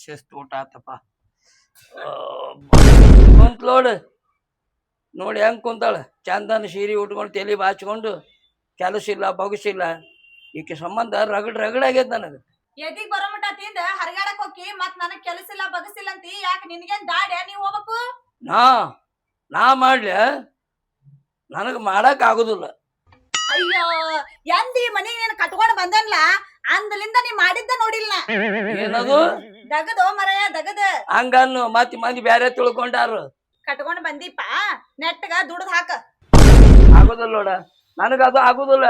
ಶಿಸ್ತು ಊಟ ಆತಪ್ಪ. ಕುಂತ್ ನೋಡಿ ಹೆಂಗ್ ಕುಂತಾಳ, ಚಂದನ ಸೀರೆ ಉಟ್ಕೊಂಡು ತಲೆ ಬಾಚ್ಕೊಂಡು, ಕೆಲಸ ಇಲ್ಲ ಬಗಸಿಲ್ಲ, ಈಕೆ ಸಂಬಂಧ ರಗಡ್ ಆಗೈತೆ ನನಗೆ. ಎದಿಗ್ ಬರೋ ಮಟ ತಿಂದ ಹರಿಗಾಡಕ್ ಹೋಗಿ ಮತ್ ನನಗ್ ಕೆಲಸ ಇಲ್ಲ ಬಗಸಿಲ್ಲ ಅಂತಿ. ಯಾಕೆ ನಿನ್ಗೇನ್ ದಾಡ್ಯಾ ನೀವ್ ಹೋಗ್ಬೇಕು? ನಾ ಮಾಡ್ಲ, ನನಗ್ ಮಾಡಕ್ ಆಗುದಿಲ್ಲ. ಅಯ್ಯೋ ಎಂದಿ ಮನಿಗ್ ನೀನ್ ಕಟ್ಕೊಂಡ್ ಬಂದನ್ಲ, ಅಂದಲಿಂದ ನೀ ಮಾಡಿದ್ದ ನೋಡಿಲ್ಲ. ಏನದು ದಗದೋ ಮರಯ ದಗದ ಹಂಗನ್ನು ಮತ್ ಮಂದಿ ಬ್ಯಾರೆ ತಿಳ್ಕೊಂಡಾರು. ಕಟ್ಕೊಂಡ್ ಬಂದಿಪ್ಪ ನೆಟ್ಟಗ ದುಡ್ದು ಹಾಕ. ಆಗುದಿಲ್ಲ ನೋಡ, ನನಗ ಅದು ಆಗುದಿಲ್ಲ.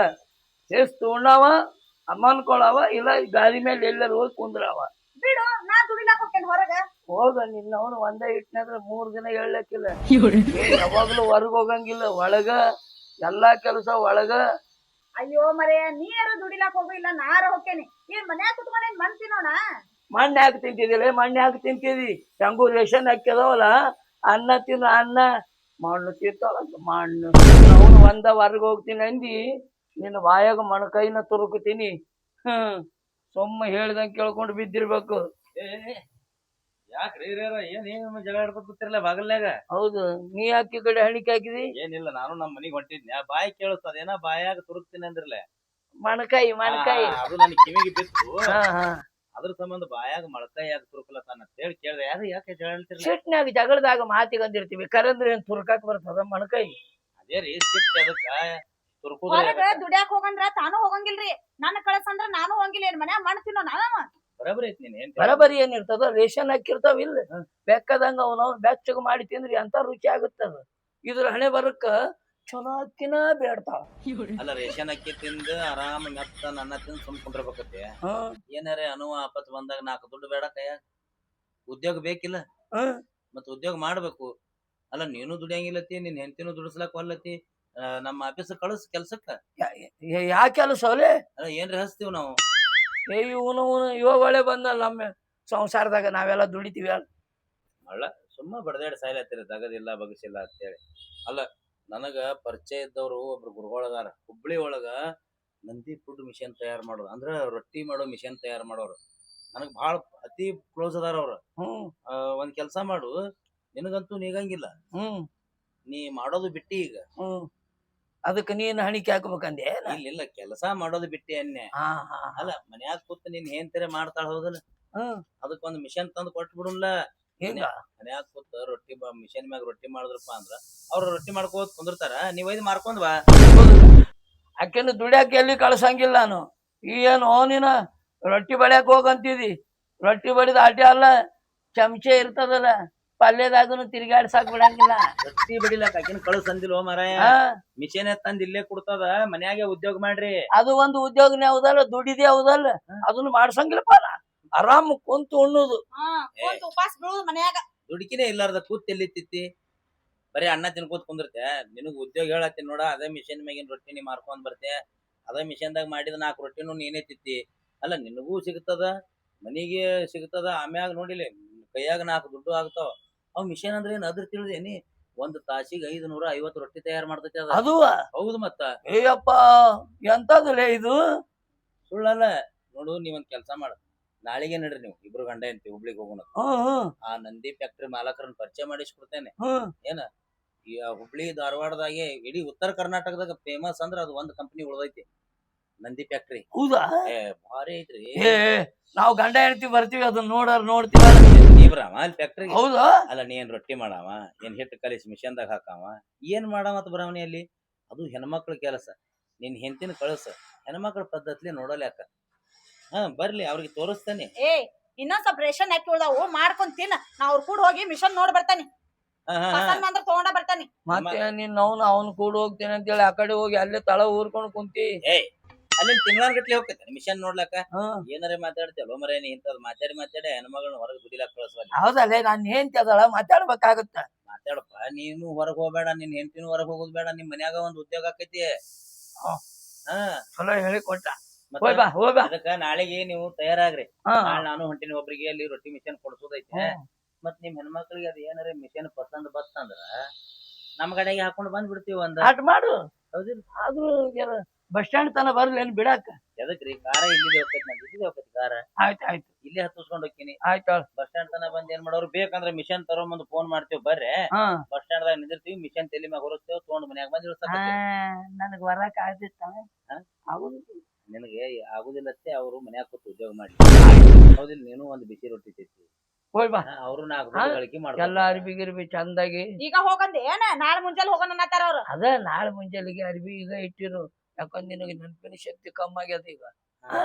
ಶಿಸ್ತು ಉಣ್ಣವ ಅಮ್ಮನ್ಕೊಳವ, ಇಲ್ಲ ಗಾಡಿ ಮೇಲೆ ಎಲ್ಲರೂ ಹೋಗಿ ಕುಂದ್ರವ. ಬಿಡು, ನಾ ದುಡಿಲಾಕ ಹೋಗ್ತೇನೆ ಹೊರಗ. ಹೋಗ ನಿನ್ನವನು ಒಂದೇ ಇಟ್ಟನಾದ್ರೆ 3 ದಿನ ಹೇಳಕ್ಕಿಲ್ಲ. ಯಾವಾಗ್ಲೂ ಹೊರಗ್ ಹೋಗಂಗಿಲ್ಲ, ಒಳಗ ಎಲ್ಲಾ ಕೆಲಸ ಒಳಗ. ಅಯ್ಯೋ ಮರೆಯ, ನೀರು ದುಡಿಲಾಕ ಹೋಗು, ಇಲ್ಲ ನಾರ ಹೋಗ್ತೇನೆ. ಏನ್ ಮನ್ಯಾಗ ಕುತ್ಕೊಂಡೇನ್ ಮಣ್ ತಿನ್ನೋಣ? ಮಣ್ಣೆ ಹಾಕಿ ತಿಂತಿದಿಲ್ಲ, ಮಣ್ಣೆ ಹಾಕಿ ತಿಂತಿದಿ. ಹೆಂಗು ರೇಷನ್ ಹಾಕ್ಯದವಲ್ಲ, ಅನ್ನ ತಿನ್ನು ಅನ್ನ, ಮಣ್ಣು ತಿಂತಾಳಂತ ಮಣ್ಣು. ಅವನು ಹೊರಗೆ ಹೋಗ್ತೀನಿ ಅಂದಿ, ನಿನ್ನ ಬಾಯಾಗ ಮಣಕೈನ ತುರುಕುತ್ತೀನಿ. ಸೊಮ್ಮ ಹೇಳ್ದಂಗೆ ಕೇಳ್ಕೊಂಡು ಬಿದ್ದಿರ್ಬೇಕು. ಯಾಕ್ರಿ ಏನ್ ಜಗಳ ಆಡ್ಕೊತಿರಲ್ಲ ಬಾಗಲ್ನಾಗ? ಹೌದು, ನೀ ಯಾಕೆ ಕಡೆ ಹಣಿಕೆ ಹಾಕಿದಿ? ಏನಿಲ್ಲ, ನಾನು ನಮ್ಮ ಮನಿಗ್ ಹೊಂಟಿದ್ನ, ಬಾಯಿ ಕೇಳಿಸ್ತದ, ಏನ ಬಾಯಾಗ ತುರುಕ್ತೀನಿ ಅಂದ್ರಲ್ಲ, ಮಣಕಾಯಿ ಅದು ನನ್ ಕಿವಿಗೆ ಬಿತ್ತು. ಅದ್ರ ಸಂಬಂಧ ಬಾಯಾಗ ಮಳಕಾಯಿ ಯಾಕೆ ತುರುಕಲತ್ತಾನ ಅಂತ ಹೇಳಿ ಕೇಳ್ದೆ. ಯಾಕೆ ಜಗಳ ಆಡ್ತಿರ್ಲ? ಸಿಟ್ನಾಗ ಜಗಳದಾಗ ಮಾತಿಗೆ ಅಂದಿರ್ತೀವಿ, ಕರಂದ್ರೆ ಏನ್ ತುರ್ಕಾಕ್ ಬರ್ತದ ಮಣಕಾಯಿ? ಅದೇ ರೀ ಸಿಟ್ಟು, ಅದಕ್ಕ ತುರ್ಕುದ. ಹೊರಗ ದುಡ್ಯಾಕ ಹೋಗಂದ್ರ ತಾನು ಹೋಗಂಗಿಲ್ರಿ, ನನ್ನ ಕಳಸಂದ್ರ ನಾನು ಹೋಗಂಗಿಲ್ಲ. ಏನ್ ಮನ್ಯಾಗ ಮಣ್ ತಿನ್ನೋ ನಾವ? ಬರಬರಿ ಐತಿ. ನೀನ್ ಏನ್ ಬರಬರಿ ಏನಿರ್ತದ, ರೇಷನ್ ಹಾಕಿರ್ತಾವ ಇಲ್ಲ, ಬೆಕ್ಕದಂಗ ಅವನವ್ನು ಬೆಚ್ಚಗ ಮಾಡಿ ತಿಂದ್ರಿ ಅಂತ ರುಚಿ ಆಗುತ್ತದ. ಇದ್ರ ಹಣೆ ಬರಕ್ಕ ಚಲೋ ಅಕ್ಕಿನ ಬೇಡ್ತಾವ. ಅಲ್ಲ, ರೇಷನ್ ಅಕ್ಕಿ ತಿಂದು ಆರಾಮ ಮೆತ್ತ ನನ್ನ ತಿಂದು ಸುಮ್ ಕುಂಡ್ರಬೇಕತ್ತೆ. ಏನಾರ ಅನುವ ಆಪತ್ ಬಂದಾಗ 4 ದುಡ್ಡು ಬೇಡ ಕೈಯ, ಉದ್ಯೋಗ ಬೇಕಿಲ್ಲ? ಮತ್ ಉದ್ಯೋಗ ಮಾಡ್ಬೇಕು. ಅಲ್ಲ, ನೀನು ದುಡಿಯಂಗಿಲ್ಲತಿ, ನಿನ್ ಹೆಂಡತಿನೂ ದುಡಿಸ್ಲಾಕ ಒಲ್ಲತಿ. ನಮ್ಮ ಆಫೀಸ್ ಕಳಿಸ್ ಕೆಲ್ಸಕ್ಕ. ಯಾ ಕೆಲಸ ಅವಲೇ? ಅಲ್ಲ, ಏನ್ರಿ ಹಚ್ತೀವ್ ನಾವು? ಇವನು ಇವ ಒಳ್ಳೆ ಬಂದಲ್ಲ, ನಮ್ಮ ಸಂಸಾರದಾಗ ನಾವೆಲ್ಲ ದುಡಿತೀವಿ. ಅಲ್ಲ, ಸುಮ್ಮ ಬಡದಾಡಿ ಸಾಯ್ಲತ್ತೀರಿ, ತಗದಿಲ್ಲ ಬಗಸಿಲ್ಲ ಅಂತೇಳಿ. ಅಲ್ಲ, ನನಗ ಪರಿಚಯ ಇದ್ದವ್ರು ಒಬ್ರು ಗುರುಗಳದಾರ ಹುಬ್ಳಿ ಒಳಗ, ನಂದಿ ಫುಡ್ ಮಿಷನ್ ತಯಾರು ಮಾಡೋದು, ಅಂದ್ರ ರೊಟ್ಟಿ ಮಾಡೋ ಮಿಷನ್ ತಯಾರು ಮಾಡೋರು. ನನಗ್ ಭಾಳ ಅತಿ ಕ್ಲೋಸ್ ಅದಾರ ಅವ್ರು. ಒಂದ್ ಕೆಲ್ಸ ಮಾಡು, ನಿನಗಂತೂ ನೀಗಂಗಿಲ್ಲ, ನೀ ಮಾಡೋದು ಬಿಟ್ಟಿ ಈಗ. ಅದಕ್ಕೆ ನೀನ್ ಹಣಿಕೆ ಹಾಕ್ಬೇಕಂದೆ? ಇಲ್ಲ, ಕೆಲಸ ಮಾಡೋದು ಬಿಟ್ಟಿ ಅನ್ನೆ. ಅಲ್ಲ, ಮನ್ಯಾಗ ಕೂತ್ ನೀನ್ ಏನ್ತರ ಮಾಡ್ತಾಳ, ಹೌದಲ್ಲ? ಅದಕ್ಕೊಂದ್ ಮಿಷನ್ ತಂದು ಕೊಟ್ಬಿಡುಲ್ಲ. ಮನ್ಯಾಗ ಕೂತ್ ರೊಟ್ಟಿ ಮಿಷನ್ ಮ್ಯಾಗ ರೊಟ್ಟಿ ಮಾಡಿದ್ರಪ್ಪ ಅಂದ್ರ ಅವ್ರ ರೊಟ್ಟಿ ಮಾಡ್ಕೋತ ಕುಂದಿರ್ತಾರ, ನೀವ್ ಒಯ್ದು ಮಾರ್ಕೊಂಡ್ ಬಾ. ಅಕ್ಕೆಲ್ಲ ದುಡ್ಯಾಕ ಎಲ್ಲಿ ಕಳ್ಸಂಗಿಲ್ಲ ನಾನು. ಏನು ನೀನ ರೊಟ್ಟಿ ಬಡಿಯಾಕ ಹೋಗಂತಿದಿ, ರೊಟ್ಟಿ ಬಡಿದ ಆಟೆ ಅಲ್ಲ, ಚಮಚೆ ಇರ್ತದಲ್ಲ, ಪಲ್ಯದಾಗನು ತಿರ್ಗಾಡ್ಸಾಕ್ ಬಿಡಂಗಿಲ್ಲ. ರೊಟ್ಟಿ ಬಡಿಲಾಕ ಆಕಿನ ಕಳ್ಸಂದಿಲ್ವ ಮಾರಾಯ? ಮಿಷನ್ ತಂದ್ ಇಲ್ಲೇ ಕೊಡ್ತದ, ಮನ್ಯಾಗೆ ಉದ್ಯೋಗ ಮಾಡ್ರಿ. ಅದು ಒಂದು ಉದ್ಯೋಗನೇ ಹೌದಲ್ಲ, ದುಡಿದೇ ಹೌದಲ್ಲ, ಅದನ್ನ ಮಾಡ್ಸಂಗಿಲ್ಲಪ್ಪ. ಆರಾಮ್ ಕುಂತು ಉಣ್ಣುದು, ಉಪವಾಸ ಬೀಳುದು ಮನ್ಯಾಗ. ದುಡುಕಿನೇ ಇಲ್ಲಾರ್ದ ಕೂತ್ ಎಲ್ಲಿತ್ತಿತ್ತಿ? ಬರೀ ಅನ್ನ ತಿನ್ಕೋತ್ ಕುಂದಿರ್ತೆ. ನಿನಗ್ ಉದ್ಯೋಗ ಹೇಳತ್ತೀನಿ ನೋಡ, ಅದೇ ಮಿಷನ್ ಮ್ಯಾಗಿನ ರೊಟ್ಟಿ ನೀ ಮಾರ್ಕೊಂಡ್ ಬರ್ತೆ. ಅದೇ ಮಿಷನ್ದಾಗ ಮಾಡಿದ 4 ರೊಟ್ಟಿನೂ ನೀನೇ ತಿತ್ತಿ. ಅಲ್ಲ, ನಿನಗೂ ಸಿಗ್ತದ, ಮನಿಗೆ ಸಿಗ್ತದ, ಆಮ್ಯಾಗ ನೋಡಿಲಿ ಕೈಯಾಗ 4 ದುಡ್ಡು ಆಗ್ತಾವ. ಅವ್ ಮಿಷನ್ ಅಂದ್ರೆ ಏನ್ ಅದ್ರ ತಿಳಿದೇನಿ? 1 ತಾಸಿಗೆ 550 ರೊಟ್ಟಿ ತಯಾರು ಮಾಡ್ತೈತಿ ಅದು. ಹೌದು ಮತ್ತ. ಏಯಪ್ಪ, ಎಂತದಲ್ಲ ಇದು? ಸುಳ್ಳಲ್ಲ. ನೋಡು, ನೀವೊಂದ್ ಕೆಲ್ಸ ಮಾಡ, ನಾಳೆಗೆ ನಡ್ರಿ ನೀವು ಇಬ್ರು ಗಂಡ ಹೆಂಡತಿ ಹುಬ್ಳಿಗೆ ಹೋಗೋಣ. ಆ ನಂದಿ ಫ್ಯಾಕ್ಟ್ರಿ ಮಾಲಕರನ್ನ ಪರಿಚಯ ಮಾಡಿಸ್ಕೊಡ್ತೇನೆ. ಏನ ಈ ಹುಬ್ಳಿ ಧಾರವಾಡದಾಗೆ ಇಡೀ ಉತ್ತರ ಕರ್ನಾಟಕದಾಗ ಫೇಮಸ್ ಅಂದ್ರ ಅದು ಒಂದ್ ಕಂಪನಿ ಉಳ್ದೈತಿ, ನಂದಿ ಫ್ಯಾಕ್ಟ್ರಿ. ಹೌದಾ? ಭಾರಿ ಐತ್ರಿ. ನಾವು ಗಂಡ ಹೆಂಡತಿ ಬರ್ತೀವಿ, ಅದನ್ನ ನೋಡ್ತೀವಿ. ನೀವ್ರಾಮ ಅಲ್ಲಿ ಫ್ಯಾಕ್ಟ್ರಿ? ಹೌದಾ? ಅಲ್ಲ, ನೀ ಏನ್ ರೊಟ್ಟಿ ಮಾಡಾವ, ಏನ್ ಹಿಟ್ಟು ಕಲಿಸಿ ಮಿಷನ್ದಾಗ ಹಾಕಾವ, ಏನ್ ಮಾಡಾವತ್ ಬರಾವಣಿ ಅಲ್ಲಿ? ಅದು ಹೆಣ್ಮಕ್ಳ ಕೆಲಸ. ನಿನ್ ಹೆಂಡತಿನ ಕಳಸ, ಹೆಣ್ಮಕ್ಳ ಪದ್ಧತಿ ನೋಡಲ್ಯಾಕ. ಬರ್ಲಿ, ಅವ್ರಿಗೆ ತೋರಿಸ್ತಾನೆ. ಇನ್ನೊಂದ್ ಸ್ವಲ್ಪ ರೇಷನ್ ಹಾಕಿ ಉಳ್ದಾವು ಮಾಡ್ಕೊಂಡ್ ತಿನ್ನ, ನಾ ಅವ್ರ ಕೂಡ ಹೋಗಿ ಮಿಷನ್ ನೋಡ್ ಬರ್ತಾನಿ, ಅಂದ್ರೆ ತಗೊಂಡ ಬರ್ತಾನಿ. ಮತ್ತೆ ನಿನ್ನ ಅವನು ಕೂಡ ಹೋಗ್ತೇನೆ ಅಂತೇಳಿ ಆ ಕಡೆ ಹೋಗಿ ಅಲ್ಲೇ ತಳ ಊರ್ಕೊಂಡು ಕುಂತಿ. ಅಲ್ಲಿ ತಿಂಗಳಗಟ್ಲೆ ಹೋಗ್ತೈತೆ ಮಿಷನ್ ನೋಡ್ಲಾಕ. ಏನಾರ ಮಾತಾಡ್ತೇವ ಮರ, ನೀ ಇಂತದ್ ಮಾತಾಡಿ ಹೆಣ್ಮಗಳನ್ನ ಹೊರಗೆ ದುಡಿಲಾಕ ಕಳಿಸ್ಬಾರ್ದು. ಹೌದಲ್ಲೇ, ನಾನು ಹೆಂಡತಿ ಅದಳ, ಮಾತಾಡ್ಬೇಕಾಗತ್ತ. ಮಾತಾಡಪ್ಪ, ನೀನು ಹೊರಗ್ ಹೋಗ್ಬೇಡ, ನಿನ್ ಹೆಂಡತಿನೂ ಹೊರಗ್ ಹೋಗೋದ್ ಬೇಡ, ನಿಮ್ ಮನ್ಯಾಗ ಒಂದ್ ಉದ್ಯೋಗ ಆಕೈತಿ. ಚಲೋ ಹೇಳಿ ಕೊಟ್ಟ. ಅದಕ್ಕ ನಾಳೆಗೆ ನೀವು ತಯಾರಾಗ್ರಿ. ನಾಳೆ ನಾನು ಹೊಂಟಿನಿ, ಒಬ್ರಿಗೆ ಅಲ್ಲಿ ರೊಟ್ಟಿ ಮಿಷನ್ ಕೊಡ್ಸೋದೈತೆ. ಮತ್ ನಿಮ್ ಹೆಣ್ಮಕ್ಳಿಗೆ ಅದ್ ಏನಾರ ಮಿಷನ್ ಪಸಂದ್ ಬತ್ತಂದ್ರ ನಮ್ ಕಡೆಗೆ ಹಾಕೊಂಡ್ ಬಂದ್ ಬಿಡ್ತೀವಿ. ಒಂದ್ ಆಟ ಮಾಡು. ಹೌದಿಲ್ಲ? ಆದ್ರೂ ಬಸ್ ಸ್ಟ್ಯಾಂಡ್ ತನ ಬರ್ಲಿ ಏನ್ ಬಿಡಾಕ? ಎದಕ್ರಿ? ಕಾರ ಇಲ್ಲಿದೆ ಹೋಗ್ತೈತಿ, ಕಾರ. ಆಯ್ತು. ಇಲ್ಲೇ ಹತ್ತಿಸ್ಕೊಂಡ್ ಹೋಗ್ತೀನಿ. ಆಯ್ತು ಬಸ್ ಸ್ಟ್ಯಾಂಡ್ ತನ ಬಂದ್ ಏನ್ ಮಾಡೋರು ಬೇಕಂದ್ರೆ ಮಿಷನ್ ತರೋ ಮುಂದ್ ಫೋನ್ ಮಾಡ್ತೇವ್ ಬರ್ರೆ. ಹಾ ಬಸ್ ಸ್ಟ್ಯಾಂಡ್ ದಾಗ ನಿಂದಿರ್ತೀವಿ, ಮಿಷನ್ ತಲೆ ಮ್ಯಾಗ ಹೊರಸ್ತೇವ್, ತಗೊಂಡ್ ಮನ್ಯಾಗ ಬಂದ್ ಇಳ್ಸಕ. ನನಗ್ ಬರಕ್ ಆಗ್ತಿತ್ತ ನಿನಗೆ ಆಗುದಿಲ್ಲತ್ತೆ, ಅವ್ರು ಮನ್ಯಾಗ ಕೂತು ಉದ್ಯೋಗ ಮಾಡಿ. ಹೌದಿಲ್ಲ, ನೀನು ಒಂದ್ ಬಿಸಿ ರೊಟ್ಟಿ ತಿಂತಿ, ಹೋಯ್ ಬಾ ಅವ್ರು 4 ರೂಪಾಯಿ ಗಳಿಕೆ ಮಾಡ್ತಾರೆ. ಎಲ್ಲ ಅರ್ಬಿ ಚಂದಾಗಿ. ಈಗ ಹೋಗಂದ ಏನ ನಾಳೆ ಮುಂಜಾನೆ ಹೋಗೋಣ ಅನ್ನತ್ತಾರ ಅವ್ರು. ಅದ ನಾಳೆ ಮುಂಜಾನೆಗೆ ಅರ್ಬಿ ಈಗ ಇಟ್ಟಿರು, ಯಾಕಂದ್ರೆ ನಿನಗೆ ನೆನಪಿನ ಶಕ್ತಿ ಕಮ್ಮಿ ಆಗ್ಯದ ಈಗ.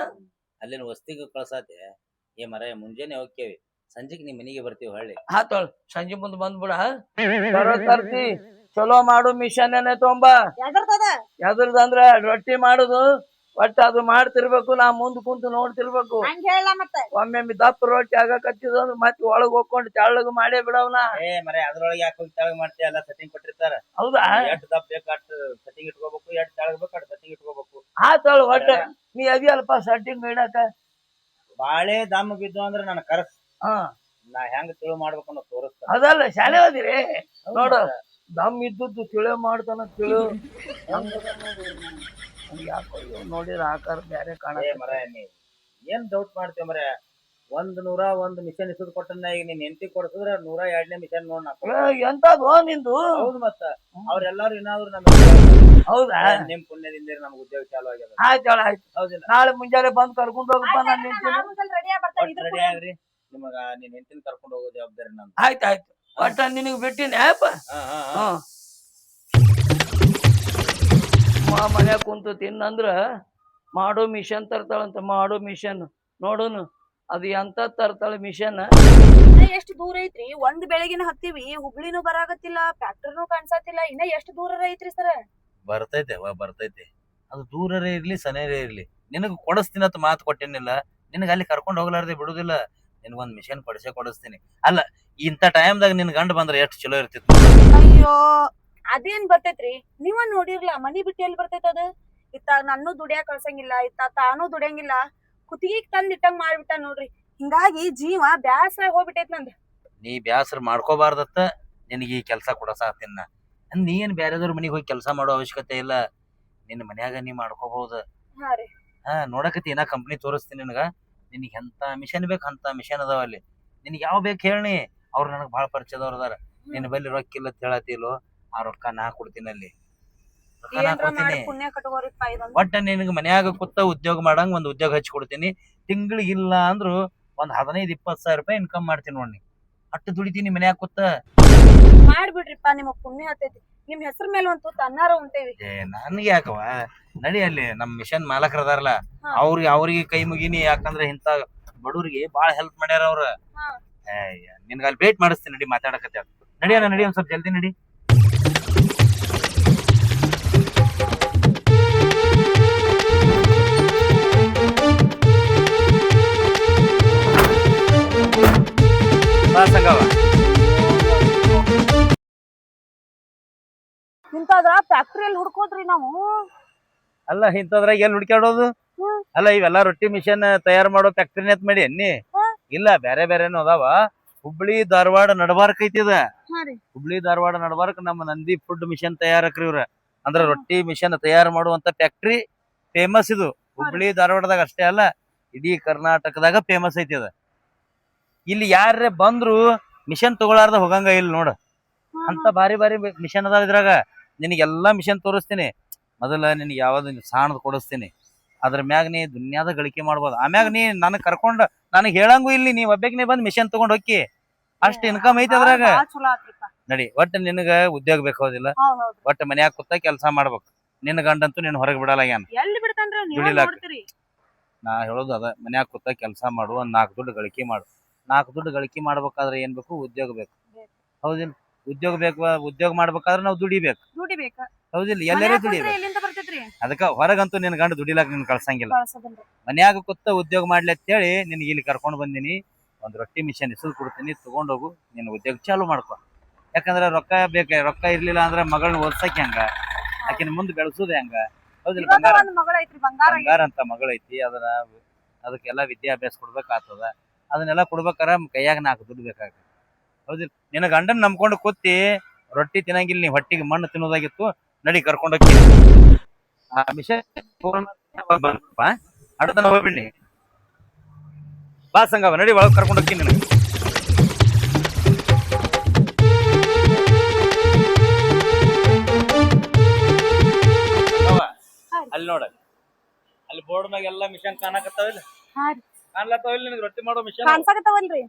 ಅಲ್ಲಿನ ವಸ್ತಿಗೆ ಕಳ್ಸಾತೆ. ಏ ಮರ ಮುಂಜಾನೆ ಹೋಗ್ತೇವಿ, ಸಂಜೆಗೆ ನಿಮ್ ಮನೆಗೆ ಬರ್ತೀವಿ ಹೊಳ್ಳಿ. ಆತೋಳ್ ಸಂಜೆ ಮುಂದ್ ಬಂದ್ಬಿಡ. ತರ್ತಿ ಚಲೋ ಮಾಡು ಮಿಷನ್ ಏನೇ ತೊಂಬ. ಎದರ್ತದ ಯಾವ್ದ್ರದಂದ್ರ ರೊಟ್ಟಿ ಮಾಡುದು ಒಟ್ಟ ಅದು ಮಾಡ್ತಿರ್ಬೇಕು, ನಾ ಮುಂದ್ ಕುಂತು ನೋಡ್ತಿರ್ಬೇಕು. ಹಂಗ ಹೇಳ ಮತ್ತೆ. ಒಮ್ಮೆ ದಪ್ಪ ರೊಟ್ಟಿ ಆಗಕತ್ತಿದ ಅಂದ್ರೆ ಮತ್ತೆ ಒಳಗ್ ಹೋಗ್ಕೊಂಡು ತೆಳ್ಳಗ ಮಾಡೇ ಬಿಡವ್ನ. ಏ ಮರ ಅದ್ರೊಳಗೆ ಯಾಕೆ ಹೋಗಿ ತೆಳಗ್ ಮಾಡ್ತೀಯ, ಎಲ್ಲ ಸೆಟ್ಟಿಂಗ್ ಕೊಟ್ಟಿರ್ತಾರ. ಹೌದಾ ಎಷ್ಟ್ ದಪ್ಪ ಬೇಕು ಅಷ್ಟ್ ಸೆಟ್ಟಿಂಗ್ ಇಟ್ಕೋಬೇಕು, ಎಷ್ಟ್ ತೆಳಗ್ ಬೇಕು ಅಷ್ಟ್ ಸೆಟ್ಟಿಂಗ್ ಇಟ್ಕೋಬೇಕು. ಆತೋಳ್ ಒಟ್ಟ ನೀ ಅದಿಯಲ್ಪ ಸೆಟ್ಟಿಂಗ್ ಇಡಕ. ಬಾಳೆ ದಮ್ ಬಿದ್ದು ಅಂದ್ರೆ ನನ್ನ ಕರ್ಸ್, ಹಾ ನಾ ಹೆಂಗ್ ತಿಳು ಮಾಡ್ಬೇಕು ಅನ್ನೋ ತೋರಿಸ್ತಾರ. ಅದಲ್ಲ ಶಾಲೆ ಓದಿರಿ ನೋಡು, ದಮ್ ಇದ್ದದ್ದು ತಿಳಿ ಮಾಡ್ತಾನ ತಿಳು. ಯಾಕೋ ನೋಡಿರ ಆಕಾರ ಬ್ಯಾರೆ ಕಾಣ. ಏ ಮರ ನೀ ಏನ್ ಡೌಟ್ ಮಾಡ್ತೇವ ಮರ, 101 ಮಿಷನ್ ಇಸದ್ ಕೊಟ್ಟನ ಈಗ ನೀನ್ ಹೆಂಡತಿ ಕೊಡ್ಸಿದ್ರ 102ನೇ ಮಿಷನ್ ನೋಡ್ ನಾ. ಎಂತದು ನಿಂದು? ಹೌದು ಮತ್ತ ಅವ್ರೆಲ್ಲಾರು ಏನಾದ್ರು ನಮ್ಗೆ ಹೌದಾ ನಿಮ್ ಪುಣ್ಯದಿಂದ ನಮ್ಗೆ ಉದ್ಯೋಗ ಚಾಲು ಆಗ್ಯದ. ಆಯ್ತು ಹೌದಿಲ್ಲ, ನಾಳೆ ಮುಂಜಾನೆ ಬಂದ್ ಕರ್ಕೊಂಡ್ ಹೋಗಪ್ಪ ನಾನು ನಿಂತೀನಿ. ರೆಡಿ ಆಗ್ರಿ, ನಿಮಗ ನೀನ್ ಹೆಂಡತಿನ ಕರ್ಕೊಂಡು ಹೋಗೋ ಜವಾಬ್ದಾರಿ ನಂದು. ಆಯ್ತು ಒಟ್ಟ ನಿನಗ್ ಬಿಟ್ಟಿನಿ ಆಯಪ್ಪ. ಮನ್ಯಾಗ ಕುಂತು ತಿನ್ನಂದ್ರ ಮಾಡೋ ಮಿಷನ್ ತರ್ತಾಳಂತ. ಮಾಡೋ ಮಿಷನ್ ನೋಡುನು ಅದು ಎಂತ ತರ್ತಾಳ ಮಿಷನ್. ಎಷ್ಟ್ ದೂರ ಐತ್ರಿ? ಒಂದ್ ಬೆಳಗಿನ ಹತ್ತೀವಿ, ಹುಬ್ಳಿನೂ ಬರಾಗತ್ತಿಲ್ಲ, ಫ್ಯಾಕ್ಟರಿನೂ ಕಾಣ್ಸಾತಿಲ್ಲ, ಇನ್ನ ಎಷ್ಟ್ ದೂರ ಐತ್ರಿ ಸರ್? ಬರ್ತೈತೆ ಅದು ದೂರರೇ ಇರ್ಲಿ ಸನೇರೇ ಇರ್ಲಿ, ನಿನಗ್ ಕೊಡಿಸ್ತೀನಿ ಅಂತ ಮಾತು ಕೊಟ್ಟೇನಿಲ್ಲ. ನಿನಗ ಅಲ್ಲಿ ಕರ್ಕೊಂಡು ಹೋಗ್ಲಾರ್ದೆ ಬಿಡುದಿಲ್ಲ, ನಿನಗೊಂದ್ ಮಿಷನ್ ಕೊಡಿಸ್ತೀನಿ. ಅಲ್ಲ ಇಂಥ ಟೈಮ್ದಾಗ ನಿನ್ ಗಂಡ ಬಂದ್ರೆ ಎಷ್ಟು ಚಲೋ ಇರ್ತಿತ್ತು. ಅಯ್ಯೋ ಅದೇನ್ ಬರ್ತೈತ್ರಿ, ನೀವ ನೋಡಿರ್ಲ ಮನಿ ಬಿಟ್ಟು ಎಲ್ಲಿ ಬರ್ತೈತ ಅದು? ಇತ್ತ ನನ್ನೂ ದುಡಿಯಾಕ ಕಳ್ಸಂಗಿಲ್ಲ, ಇತ್ತ ತಾನೂ ದುಡಿಯಂಗಿಲ್ಲ, ಕುತ್ತಿಗೆಗ್ ತಂದ್ ಇಟ್ಟಂಗ್ ಮಾಡ್ಬಿಟ್ಟ ನೋಡ್ರಿ. ಹಿಂಗಾಗಿ ಜೀವ ಬ್ಯಾಸರ ಹೋಗ್ಬಿಟ್ಟೈತ್ ನಂದ್. ನೀ ಬ್ಯಾಸರ ಮಾಡ್ಕೋಬಾರ್ದತ್ತ ನಿನಗೆ ಈ ಕೆಲಸ ಕೊಡಸಾಕತ್ತೀನಿ ನಾ. ನೀ ಏನ್ ಬ್ಯಾರೆದವ್ರ ಮನಿಗ್ ಹೋಗಿ ಕೆಲಸ ಮಾಡೋ ಅವಶ್ಯಕತೆ ಇಲ್ಲ, ನಿನ್ನ ಮನ್ಯಾಗ ನೀ ಮಾಡ್ಕೋಬಹುದು. ನೋಡಕತ್ತಿ ನಾ ಕಂಪ್ನಿ ತೋರಿಸ್ತೀನಿ ನಿನಗ. ನಿನಗೆ ಎಂತ ಮಿಷನ್ ಬೇಕು ಅಂತ ಮಿಷನ್ ಅದಾವ ಅಲ್ಲಿ. ನಿನಗೆ ಯಾವ ಬೇಕು ಹೇಳಿ, ಅವ್ರು ನನಗೆ ಭಾಳ ಪರಿಚಯದವ್ರು ಅದಾರ. ನಿನ್ನ ಬಲ್ಲಿ ರೊಕ್ಕ ಇಲ್ಲ ಹೇಳತಿಲ್ಲೋ, ಆ ರೊಕ್ಕ ನಾ ಕೊಡ್ತೀನಿ. ಅಲ್ಲಿ ರೊಕ್ಕ ನಾ ಕೊಡ್ತೀನಿ. ಒಟ್ಟ ನಿನಗೆ ಮನ್ಯಾಗ ಕೂತ ಉದ್ಯೋಗ ಮಾಡಂಗ ಒಂದ್ ಉದ್ಯೋಗ ಹಚ್ಚಿ ಕೊಡ್ತೀನಿ. ತಿಂಗಳಿಗಿಲ್ಲ ಅಂದ್ರು ಒಂದ್ 15-20 ಸಾವಿರ ರೂಪಾಯಿ ಇನ್ಕಮ್ ಮಾಡ್ತೀನಿ ನೋಡಿ. ಅಟ್ಟು ದುಡಿತೀನಿ ಮನ್ಯಾಗ ಕೂತ. ಮಾಡ್ಬಿಡ್ರಿಪ್ಪ, ನಿಮಗ್ ಪುಣ್ಯ ಹತ್ತೈತಿ. ನಿಮ್ ಹೆಸರ ಮೇಲೆ ಒಂದು ಅನ್ನಾರ ಉಂಟೇವಿ. ನನ್ಗೆ ಯಾಕವ, ನಡಿ ಅಲ್ಲಿ ನಮ್ ಮಿಷನ್ ಮಾಲಕರ ಅದಾರಲ್ಲ ಅವ್ರಿಗೆ ಕೈ ಮುಗಿನಿ. ಯಾಕಂದ್ರೆ ಇಂತ ಬಡವ್ರಿಗೆ ಬಾಳ ಹೆಲ್ಪ್ ಮಾಡ್ಯಾರ ಅವ್ರ. ನಿನ್ಗ ಅಲ್ಲಿ ವೇಟ್ ಮಾಡಿಸ್ತೀನಿ, ನಡಿ ಮಾತಾಡಕತ್ತ. ನಡಿ ಒಂದ್ ಸ್ವಲ್ಪ ಜಲ್ದಿ ನಡಿ. ಇಂತದ್ರ ಫ್ಯಾಕ್ಟ್ರಿಯಲ್ಲಿ ಹುಡ್ಕೋದ್ರಿ ನಾವು. ಅಲ್ಲ ಇಂತದ್ರಾಗ ಎಲ್ಲಿ ಹುಡ್ಕ್ಯಾಡೋದು? ಅಲ್ಲ ಇವೆಲ್ಲಾ ರೊಟ್ಟಿ ಮಿಷನ್ ತಯಾರು ಮಾಡೋ ಫ್ಯಾಕ್ಟ್ರಿನ ಅಂತ ಮಾಡಿ ಅನ್ನಿ. ಇಲ್ಲ ಬೇರೆ ಬೇರೆನು ಅದಾವ. ಹುಬ್ಳಿ ಧಾರವಾಡ ನಡಬಾರ್ಕ್ ಐತಿದ. ಹುಬ್ಳಿ ಧಾರವಾಡ ನಡಬಾರ್ಕ್ ನಮ್ಮ ನಂದಿ ಫುಡ್ ಮಿಷನ್ ತಯಾರಕ್ರಿ ಇವ್ರ. ಅಂದ್ರ ರೊಟ್ಟಿ ಮಿಷನ್ ತಯಾರು ಮಾಡುವಂತ ಫ್ಯಾಕ್ಟ್ರಿ ಫೇಮಸ್ ಇದು. ಹುಬ್ಳಿ ಧಾರವಾಡದಾಗ ಅಷ್ಟೇ ಅಲ್ಲ, ಇಡೀ ಕರ್ನಾಟಕದಾಗ ಫೇಮಸ್ ಐತಿ ಅದ. ಇಲ್ಲಿ ಯಾರೇ ಬಂದ್ರು ಮಿಷನ್ ತಗೊಳಾರ್ದ ಹೋಗಂಗ ಇಲ್ಲ ನೋಡ. ಅಂತ ಬಾರಿ ಬಾರಿ ಮಿಷನ್ ಅದಾವ ಇದ್ರಾಗ. ನಿನಗೆಲ್ಲಾ ಮಿಷನ್ ತೋರಿಸ್ತೀನಿ. ಮೊದಲ ನಿನಗೆ ಯಾವ್ದು ಸಾಣದ್ ಕೊಡಿಸ್ತೀನಿ, ಅದ್ರ ಮ್ಯಾಗ ನೀ ದುನ್ಯಾದ ಗಳಿಕೆ ಮಾಡ್ಬೋದು. ಆಮ್ಯಾಗ ನೀ ನನಗ್ ಕರ್ಕೊಂಡ್ ನನಗ್ ಹೇಳಂಗೂ ಇಲ್ಲಿ, ನೀ ಒಬ್ಬಕ್ಕೆ ಬಂದ್ ಮಿಷನ್ ತಗೊಂಡ್ ಹೋಗಿ ಅಷ್ಟ್ ಇನ್ಕಮ್ ಐತಿ ಅದ್ರಾಗ. ನಡಿ, ಒಟ್ಟ ನಿನಗ ಉದ್ಯೋಗ ಬೇಕಾಗೋದಿಲ್ಲ. ಒಟ್ಟ ಮನ್ಯಾಗ ಕೂತ ಕೆಲಸ ಮಾಡ್ಬೇಕು. ನಿನ್ನ ಗಂಡಂತೂ ನೀನ್ ಹೊರಗೆ ಬಿಡಲಾಗ್ಯಾನ. ನಾ ಹೇಳೋದು ಅದ, ಮನ್ಯಾಗ ಕೂತ ಕೆಲಸ ಮಾಡು, ಒಂದ್ 4 ದುಡ್ಡು ಗಳಿಕೆ ಮಾಡು. 4 ದುಡ್ಡು ಗಳಿಕೆ ಮಾಡ್ಬೇಕಾದ್ರೆ ಏನ್ ಬೇಕು? ಉದ್ಯೋಗ ಬೇಕು. ಹೌದಿಲ್ಲ? ಉದ್ಯೋಗ ಬೇಕು. ಉದ್ಯೋಗ ಮಾಡ್ಬೇಕಾದ್ರೆ ನಾವು ದುಡಿಬೇಕು. ಹೌದಿಲ್ಲ? ಎಲ್ಲರೂ ದುಡಿಬೇಕು. ಅದಕ್ಕ ಹೊರಗಂತೂ ನಿನ್ ಗಂಡ ದುಡಿಲಾಕ ನಿನ್ ಕಳ್ಸಂಗಿಲ್ಲ. ಮನ್ಯಾಗ ಕೂತ ಉದ್ಯೋಗ ಮಾಡ್ಲಿ ಅಂತ ಹೇಳಿ ನಿನ್ಗೆ ಇಲ್ಲಿ ಕರ್ಕೊಂಡ್ ಬಂದಿನಿ. ಒಂದ್ ರೊಟ್ಟಿ ಮಿಷನ್ ಇಸದ್ ಕೊಡ್ತೀನಿ, ತಗೊಂಡೋಗು, ನಿನ್ ಉದ್ಯೋಗ ಚಾಲು ಮಾಡ್ಕೊ. ಯಾಕಂದ್ರ ರೊಕ್ಕ ಬೇಕ. ರೊಕ್ಕ ಇರ್ಲಿಲ್ಲ ಅಂದ್ರೆ ಮಗಳನ್ನ ಓದ್ಸಕ್ ಹೆಂಗ, ಆಕಿನ ಮುಂದ್ ಬೆಳೆಸೋದ್ ಹೆಂಗ? ಹೌದಿಲ್ಲ? ಬಂಗಾರ ಅಂತ ಮಗಳೈತಿ. ಅದಕ್ಕೆಲ್ಲ ವಿದ್ಯಾಭ್ಯಾಸ ಕೊಡ್ಬೇಕಾಗ್ತದ. ಅದನ್ನೆಲ್ಲ ಕೊಡ್ಬೇಕಾರ ಕೈಯಾಗ 4 ದುಡ್ಡು ಬೇಕಾಗ್ತದೆ. ಹೌದಿಲ್ಲ? ನಿನ್ನ ಗಂಡನ್ ನಂಬ್ಕೊಂಡು ಕೂತಿ ರೊಟ್ಟಿ ತಿನ್ನಂಗಿಲ್ಲ, ನೀ ಹೊಟ್ಟಿಗೆ ಮಣ್ಣು ತಿನ್ನೋದಾಗಿತ್ತು. ನಡಿ ಕರ್ಕೊಂಡೋಗಿ ಆ ಮಿಷನ್ ಅಡತನ ಹೋಗ್ಬಿಡ್ನಿ. ಬಾ ಸಂಗವ ನಡಿ ಒಳಗ್ ಕರ್ಕೊಂಡು ಹೋಗ್ತೀನಿ ನಿನಗೆ. ಅಲ್ಲಿ ನೋಡ, ಅಲ್ಲಿ ಬೋರ್ಡ್ ಮ್ಯಾಗ ಎಲ್ಲಾ ಮಿಷನ್ ಕಾಣಕತ್ತಾವಿಲ್ಲ, ಹಾ ರೀ ಕಾಣ್ಲತ್ತಾವಿಲ್ಲ ನಿನಗೆ ರೊಟ್ಟಿ ಮಾಡೋ ಮಿಷನ್. ಕಾಣ್ಸಾಕತ್ತಾವಲ್ರಿ?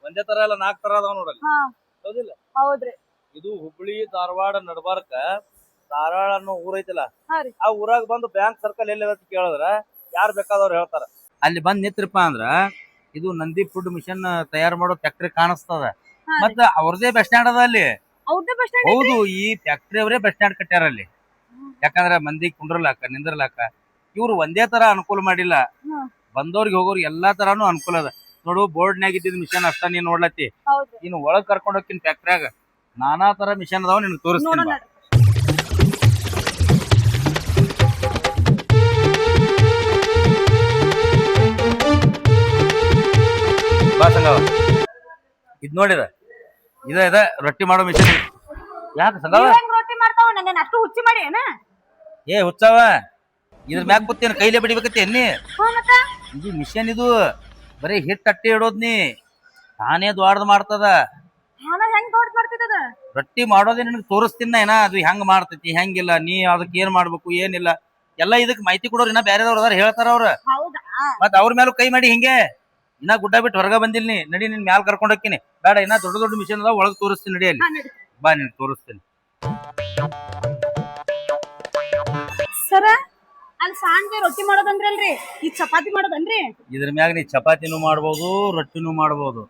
ಒಂದೇ ತರ ಅಲ್ಲ, 4 ತರ ಅದಾವ ನೋಡಲ್ಲಿ, ಹಾ ಹೌದಿಲ್ಲ? ಹೌದ್ರಿ. ಇದು ಹುಬ್ಳಿ ಧಾರವಾಡ ನಡ್ಬಾರ್ಕ ಧಾರವಾಡ ಅನ್ನೋ ಊರ್ ಐತಿಲ್ಲ, ಹಾ ರೀ. ಆ ಊರಾಗ ಬಂದು ಬ್ಯಾಂಕ್ ಸರ್ಕಲ್ ಎಲ್ಲಿ ಅಂತ ಕೇಳಿದ್ರ ಯಾರು ಬೇಕಾದವ್ರು ಹೇಳ್ತಾರ. ಅಲ್ಲಿ ಬಂದ್ ನಿಂತ್ರಪ್ಪ ಅಂದ್ರ ಇದು ನಂದಿ ಫುಡ್ ಮಿಷನ್ ತಯಾರು ಮಾಡೋ ಫ್ಯಾಕ್ಟ್ರಿ ಕಾಣಿಸ್ತದ. ಹಾ ರೀ. ಮತ್ತ ಅವ್ರದೇ ಬಸ್ ಸ್ಟ್ಯಾಂಡ್ ಅದ ಅಲ್ಲಿ. ಅವ್ರದ್ದೇ ಬಸ್ ಸ್ಟ್ಯಾಂಡ್? ಹೌದು, ಈ ಫ್ಯಾಕ್ಟ್ರಿ ಅವರೇ ಬಸ್ ಸ್ಟ್ಯಾಂಡ್ ಕಟ್ಟ್ಯಾರ ಅಲ್ಲಿ. ಯಾಕಂದ್ರ ಮಂದಿ ಕುಂಡ್ರಲಾಕ ನಿಂದ್ರಲಾಕ ಇವ್ರು ಒಂದೇ ತರ ಅನುಕೂಲ ಮಾಡಿಲ್ಲ, ಹ್ಮ್. ಬಂದವ್ರಿಗೆ ಹೋಗೋರ್ಗೆ ಎಲ್ಲಾ ತರಾನು ಅನುಕೂಲ ಅದ. ನೋಡು, ಬೋರ್ಡ್ನ್ಯಾಗ ಇದ್ದಿದ್ ಮಿಷನ್ ಅಷ್ಟ ನೀನ್ ನೋಡ್ಲತ್ತಿ. ಹೌದ್ರಿ. ಇನ್ನು ಒಳಗ್ ಕರ್ಕೊಂಡ್ ಹೋಗ್ತೀನಿ ಫ್ಯಾಕ್ಟ್ರಿಯಾಗ ನಾನಾ ತರ ಮಿಷನ್ ಅದಾವ, ನಿನ್ ತೋರಿಸ್ತೀನಿ ನೋಡೋಣ. ಬಾ. ಬಾ ಸಂಗವ, ಇದ್ ನೋಡಿದ ಇದ ರೊಟ್ಟಿ ಮಾಡೋ ಮಿಷನ್. ಯಾಕ ಸಂಗವ? ನೀವ್ ಹೆಂಗ್ ರೊಟ್ಟಿ ಮಾಡ್ತಾವ? ನನ್ನ ಅಷ್ಟು ಹುಚ್ಚಿ ಮಾಡಿ ಏನ? ಏ ಹುಚ್ಚವ, ಇದ್ರ ಮ್ಯಾಗ ಕೂತೇನ ಕೈಲೇ ಬಡಿಬೇಕತ್ತೆ ಎನ್ನಿ. ಹ್ಞೂ ಮತ್ತ? ಇದು ಮಿಷನ್, ಇದು ಬರೀ ಹಿಟ್ ಅಟ್ಟಿ ಇಡೋದ್ ನೀ, ತಾನೇ ದ್ವಾಡ್ದ ಮಾಡ್ತದ. ಹಾನ ಹೆಂಗ್ ದೊಡ್ಡ ಮಾಡ್ತಿದ್ದದ? ರೊಟ್ಟಿ ಮಾಡೋದೇ ನಿನಗೆ ತೋರಿಸ್ತೀನ ಏನ, ಅದು ಹೆಂಗ್ ಮಾಡ್ತೈತಿ ಹೆಂಗಿಲ್ಲ, ನೀ ಅದಕ್ಕೆ ಏನ್ ಮಾಡ್ಬೇಕು ಏನಿಲ್ಲ ಎಲ್ಲ ಇದಕ್ ಮಾಹಿತಿ ಕೊಡೋರು ಇನ್ನ ಬ್ಯಾರೆದವ್ರು ಅದಾರ, ಹೇಳ್ತಾರ ಅವ್ರ. ಹೌದಾ? ಮತ್ ಅವ್ರ ಮೇಲೂ ಕೈ ಮಾಡಿ ಹಿಂಗೆ ಇನ್ನ ಗುಡ್ಡ ಬಿಟ್ಟು ಹೊರಗ ಬಂದಿಲ್ ನೀ. ನಡಿ, ನಿನ್ ಮ್ಯಾಲ ಕರ್ಕೊಂಡ್ ಹೋಗ್ತೀನಿ. ಬೇಡ, ಇನ್ನ ದೊಡ್ಡ ದೊಡ್ಡ ಮಿಷನ್ ಅದಾವ, ಒಳಗ್ ತೋರಿಸ್ತೀನಿ ನಡಿ. ಅಲ್ಲಿ ಹಾ, ನಡಿ. ಬಾ, ನಿನ್ ತೋರಿಸ್ತೀನಿ. ಸರ, ಅಲ್ಲಿ ಸಾಂಜೆ ರೊಟ್ಟಿ ಮಾಡೋದಂದ್ರಲ್ರಿ, ಈ ಚಪಾತಿ ಮಾಡೋದನ್ರಿ? ಇದ್ರ ಮ್ಯಾಗ ನೀ ಚಪಾತಿನೂ ಮಾಡ್ಬೋದು, ರೊಟ್ಟಿನೂ ಮಾಡ್ಬೋದು.